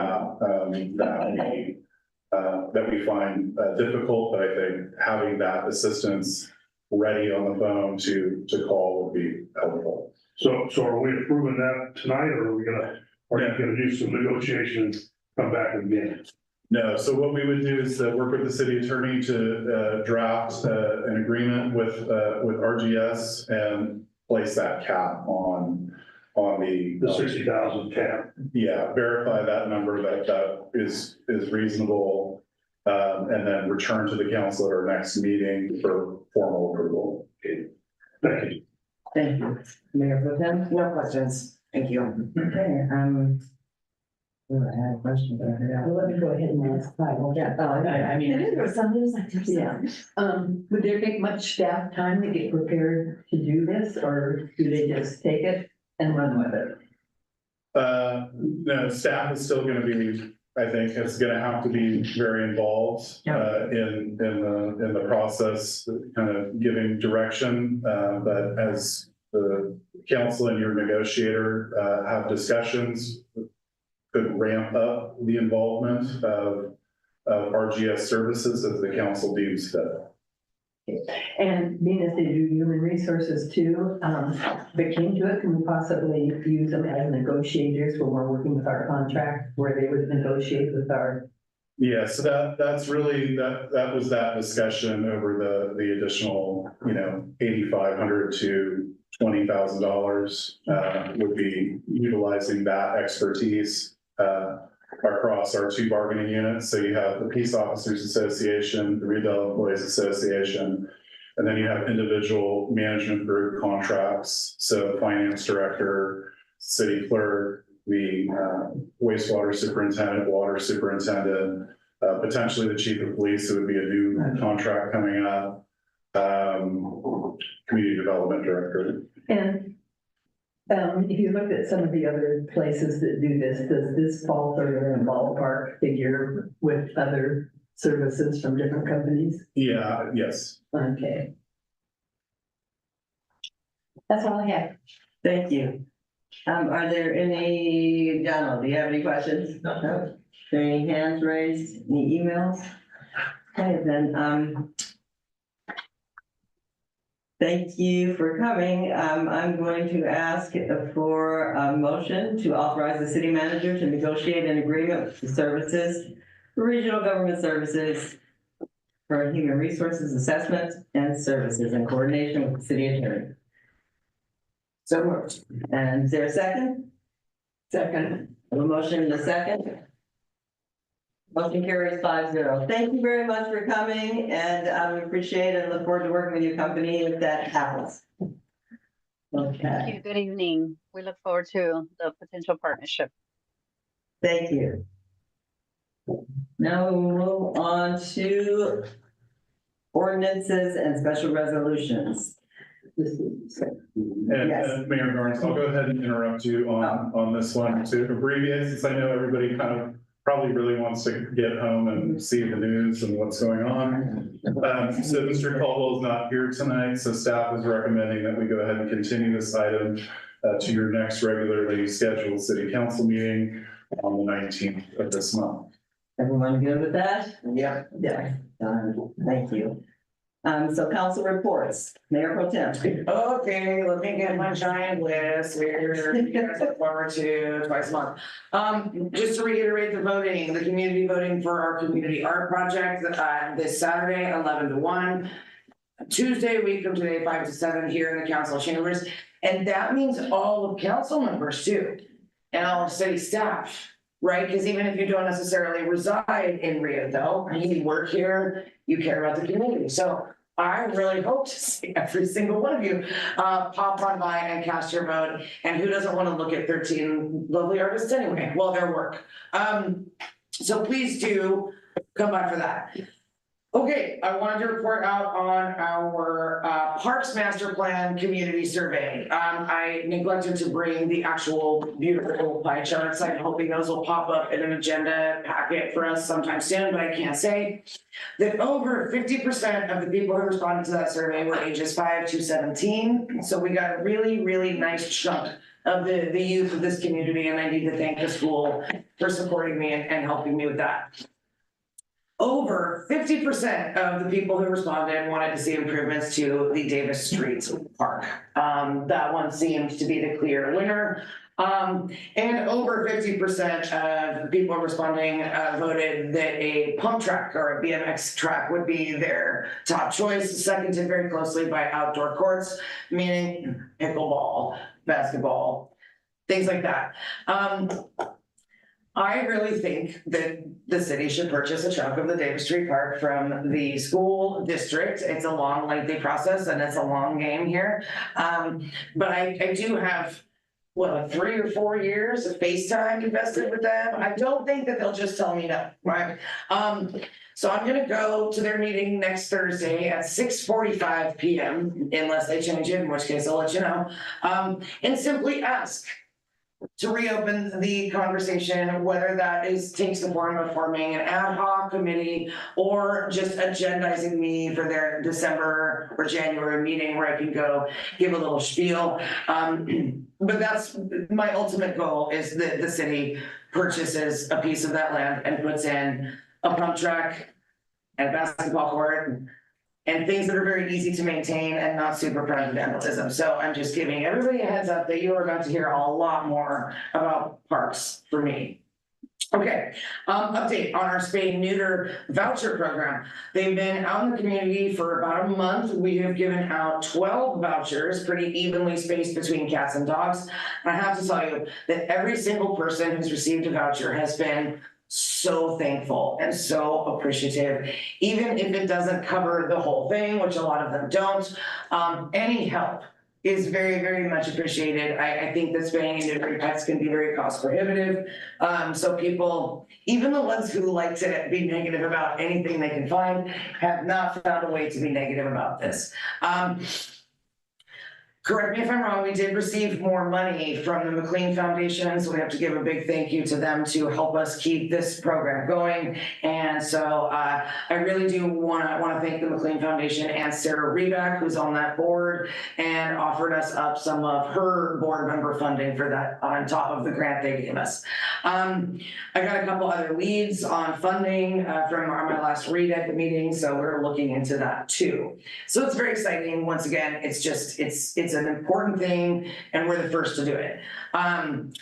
that we find difficult, but I think having that assistance ready on the phone to call would be helpful. So are we approving that tonight, or are you gonna do some negotiations, come back again? No, so what we would do is work with the city attorney to draft an agreement with RGS and place that cap on The 60,000 cap. Yeah, verify that number that is reasonable, and then return to the council at our next meeting for formal approval. Okay. Thank you. Thank you. Mayor Pro Tem? No questions. Thank you. Okay, I had a question, but I forgot. Let me go ahead and ask. Yeah, I mean. There was something like this. Yeah. Would there take much staff time to get prepared to do this, or do they just take it and run with it? No, staff is still gonna be, I think it's gonna have to be very involved in the process, kind of giving direction. But as the council and your negotiator have discussions, could ramp up the involvement of RGS services as the council deems fit. And being as they do human resources too, if it came to it, can we possibly use them as negotiators when we're working with our contract, where they would negotiate with our? Yeah, so that's really, that was that discussion over the additional, $8,500 to $20,000 would be utilizing that expertise across our two bargaining units. So you have the Peace Officers Association, the Rio Dell Employees Association, and then you have individual management group contracts. So finance director, city clerk, the wastewater superintendent, water superintendent, potentially the chief of police. It would be a new contract coming up, community development director. And if you looked at some of the other places that do this, does this fall sort of in a ballpark figure with other services from different companies? Yeah, yes. Okay. That's all I have. Thank you. Are there any, Donald, do you have any questions? No. Are there any hands raised, any emails? Okay, then, thank you for coming. I'm going to ask for a motion to authorize the city manager to negotiate an agreement with the services, regional government services for human resources assessment and services in coordination with the city attorney. So moved. And is there a second? Second. A motion and a second. Motion carries 5-0. Thank you very much for coming, and we appreciate it and look forward to working with your company if that happens. Thank Okay, you. Good evening. We look forward to the potential partnership. thank you. Now we'll move on to ordinances and special resolutions. And Yes. Mayor Garnes, I'll go ahead and interrupt you on this one to abbreviate, since I know everybody kind of probably really wants to get home and see the news and what's going on. So Mr. Caldwell is not here tonight, so staff is recommending that we go ahead and continue this item to your next regularly scheduled city council meeting on the 19th of this month. Everyone good with that? Yep. Yeah, thank you. So council reports, Mayor Pro Tem. Okay, let me get my giant list here. You guys look forward to twice a month. Just to reiterate the voting, the community voting for our community art project, this Saturday, 11 to 1. Tuesday, week from today, 5 to 7 here in the council chambers. And that means all of council members too, and all of city staff, right? Because even if you don't necessarily reside in Rio Dell, you work here, you care about the community. So I really hope to see every single one of you pop on by and cast your vote. And who doesn't want to look at 13 lovely artists anyway? Well, their work. So please do come by for that. Okay, I wanted to report out on our Parks Master Plan Community Survey. I neglected to bring the actual beautiful pie charts. I'm hoping those will pop up in an agenda packet for us sometime soon, but I can't say that over 50% of the people who responded to that survey were ages 5 to 17. So we got a really, really nice chunk of the youth of this community, and I need to thank the school for supporting me and helping me with that. Over 50% of the people who responded wanted to see improvements to the Davis Street Park. That one seemed to be the clear winner. And over 50% of the people responding voted that a pump track or a BMX track would be their top choice, seconded very closely by outdoor courts, meaning pickleball, basketball, things like that. I really think that the city should purchase a chunk of the Davis Street Park from the school district. It's a long, lengthy process and it's a long game here. But I do have, like 3 or 4 years of FaceTime invested with them. I don't think that they'll just tell me no, right? So I'm gonna go to their meeting next Thursday at 6:45 p.m. unless they change it, in which case I'll let you know. And simply ask, to reopen the conversation, whether that takes the form of forming an ad hoc committee or just agendizing me for their December or January meeting where I can go give a little spiel. But that's my ultimate goal, is that the city purchases a piece of that land and puts in a pump track and a basketball court and things that are very easy to maintain and not super prone to vandalism. So I'm just giving everybody a heads up that you are about to hear a lot more about parks for me. Okay, update on our spay and neuter voucher program. They've been out in the community for about a month. We have given out 12 vouchers, pretty evenly spaced between cats and dogs. And I have to tell you that every single person who's received a voucher has been so thankful and so appreciative, even if it doesn't cover the whole thing, which a lot of them don't. Any help is very, very much appreciated. I think that spaying and neutering pets can be very cost prohibitive. So people, even the ones who like to be negative about anything they can find, have not found a way to be negative about this. Correct me if I'm wrong, we did receive more money from the McLean Foundation, so we have to give a big thank you to them to help us keep this program going. And so I really do wanna thank the McLean Foundation and Sarah Reback, who's on that board, and offered us up some of her board member funding for that on top of the grant they gave us. I got a couple other leads on funding from my last read at the meeting, so we're looking into that too. So it's very exciting. Once again, it's an important thing, and we're the first to do it. And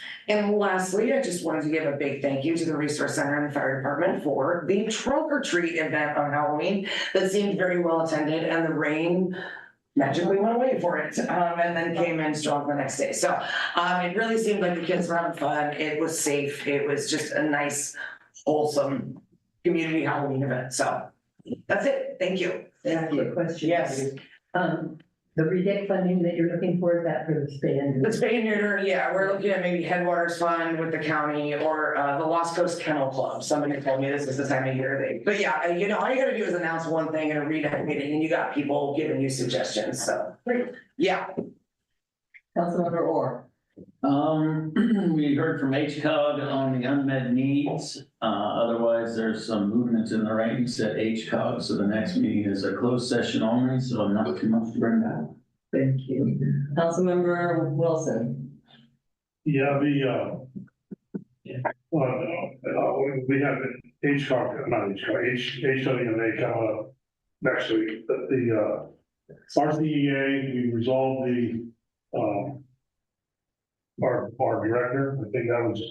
lastly, I just wanted to give a big thank you to the Resource Center and the Fire Department for the trunk or treat event on Halloween that seemed very well attended, and the rain magically went away for it, and then came in strong the next day. So it really seemed like the kids were having fun. It was safe. It was just a nice, wholesome community Halloween event. So that's it. Thank you. Thank you. Question. Yes. The REDIC funding that you're looking for, is that for the spay and neuter? The spay and neuter, yeah, we're looking at maybe Headwaters Fund with the county or the Lost Coast Kennel Club. Somebody told me this is the time of year but yeah, you know, all you gotta do is announce one thing in a REDIC meeting and you got people giving you suggestions, so. Yeah. Councilmember Orr. We heard from HCOG on the unmet needs. Otherwise, there's some movements in the ranks at HCOG. So the next meeting is a closed session only, so not too much to bring back. Thank you. Councilmember Wilson. Yeah, we have HCOG, not HCOG, HWMA coming up next week, but the RCEA, we resolved our director. I think that was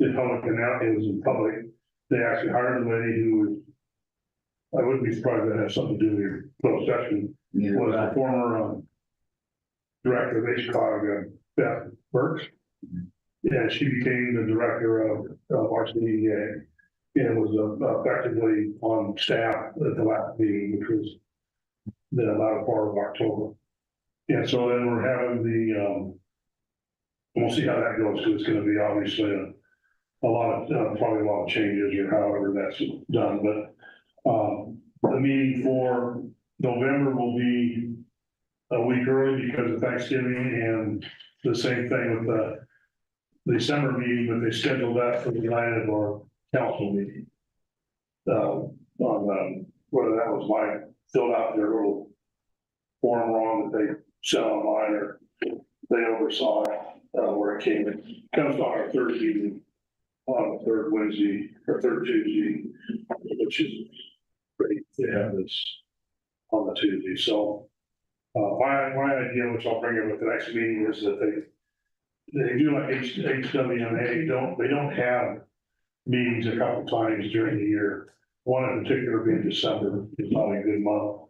in public, and now it was in public. They actually hired a lady who was, I wouldn't be surprised that has something to do with your closed session, was a former director of HCOG, Beth Burks. Yeah, she became the director of RCEA and was effectively on staff at the last meeting, which was the latter part of October. And so then we're having we'll see how that goes, because it's going to be obviously probably a lot of changes or however that's done. But the meeting for November will be a week early because of Thanksgiving, and the same thing with the December meeting, but they scheduled that for the night of our council meeting. Whether that was filled out their little form wrong that they sent online, or they oversaw it. Where it came in, comes on our third meeting, on the third Wednesday or third Tuesday, which is great to have this on the Tuesday. So my idea, which I'll bring up at the next meeting, is that they do like HWMA, they don't have meetings a couple times during the year. One in particular being December is not a good month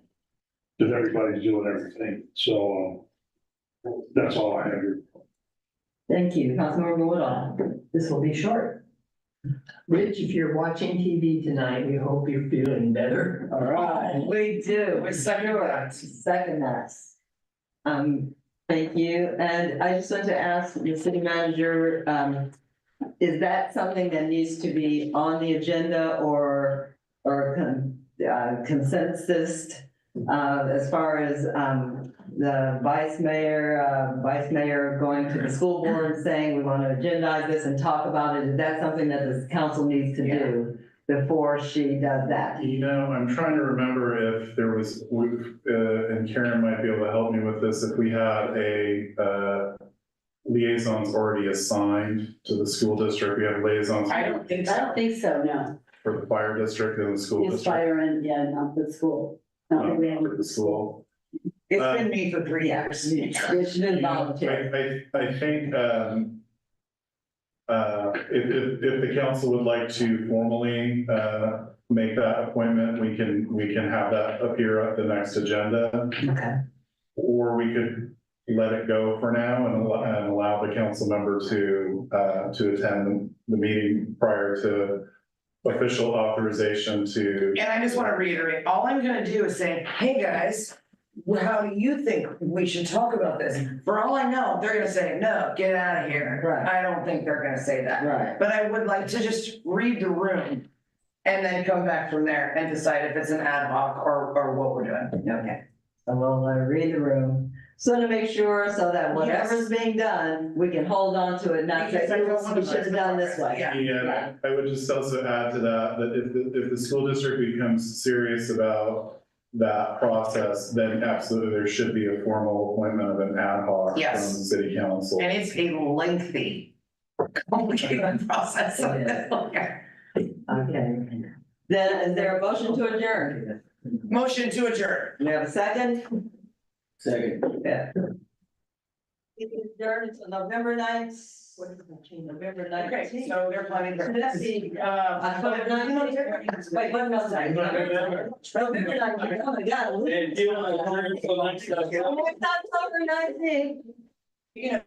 because everybody's doing everything. So that's all I have here. Thank you. Councilmember Woodall. This will be short. Rich, if you're watching TV tonight, we hope you're feeling better. All right. We do. We second that. Second that. Thank you. And I just want to ask the city manager, is that something that needs to be on the agenda or consensus as far as the vice mayor going to the school board and saying, we want to agendize this and talk about it, is that something that the council needs to do before she does that? You know, I'm trying to remember if there was, and Karen might be able to help me with this, if we had a, liaisons already assigned to the school district. We have liaisons I don't think I so. don't think so, no. for the fire district and the school It's district. fire and, yeah, not the school. Not For the the school. It's been me for 3 years. It's been voluntary. I think, if the council would like to formally, make that appointment, we can have that appear at the next agenda. Okay. Or we could let it go for now and allow the council member to attend the meeting prior to official authorization to. And I just want to reiterate, all I'm gonna do is say, hey, guys, how do you think we should talk about this? For all I know, they're gonna say, no, get out of here. Right. I don't think they're gonna say that. Right. But I would like to just read the room and then come back from there and decide if it's an ad hoc or what we're doing. Okay. So we'll read the room. So to make sure, so that whatever's being done, we can hold on to it, not say, Because I don't want to we should have done this way. Yeah. Yeah, I would just also add to that, that if the school district becomes serious about that process, then absolutely there should be a formal appointment of an ad hoc from the Yes. city council. And it's a lengthy, complicated process. Okay. Then is there a motion to adjourn? Motion to adjourn. We have a second? Second. Yeah. It is adjourned until November 9th. What is it, November 19th? Okay, so they're planning. So that's the, October 19th. Wait, what else? November 19th. Oh my God. And do you want to learn from that stuff? Oh, it's October 19th. You know,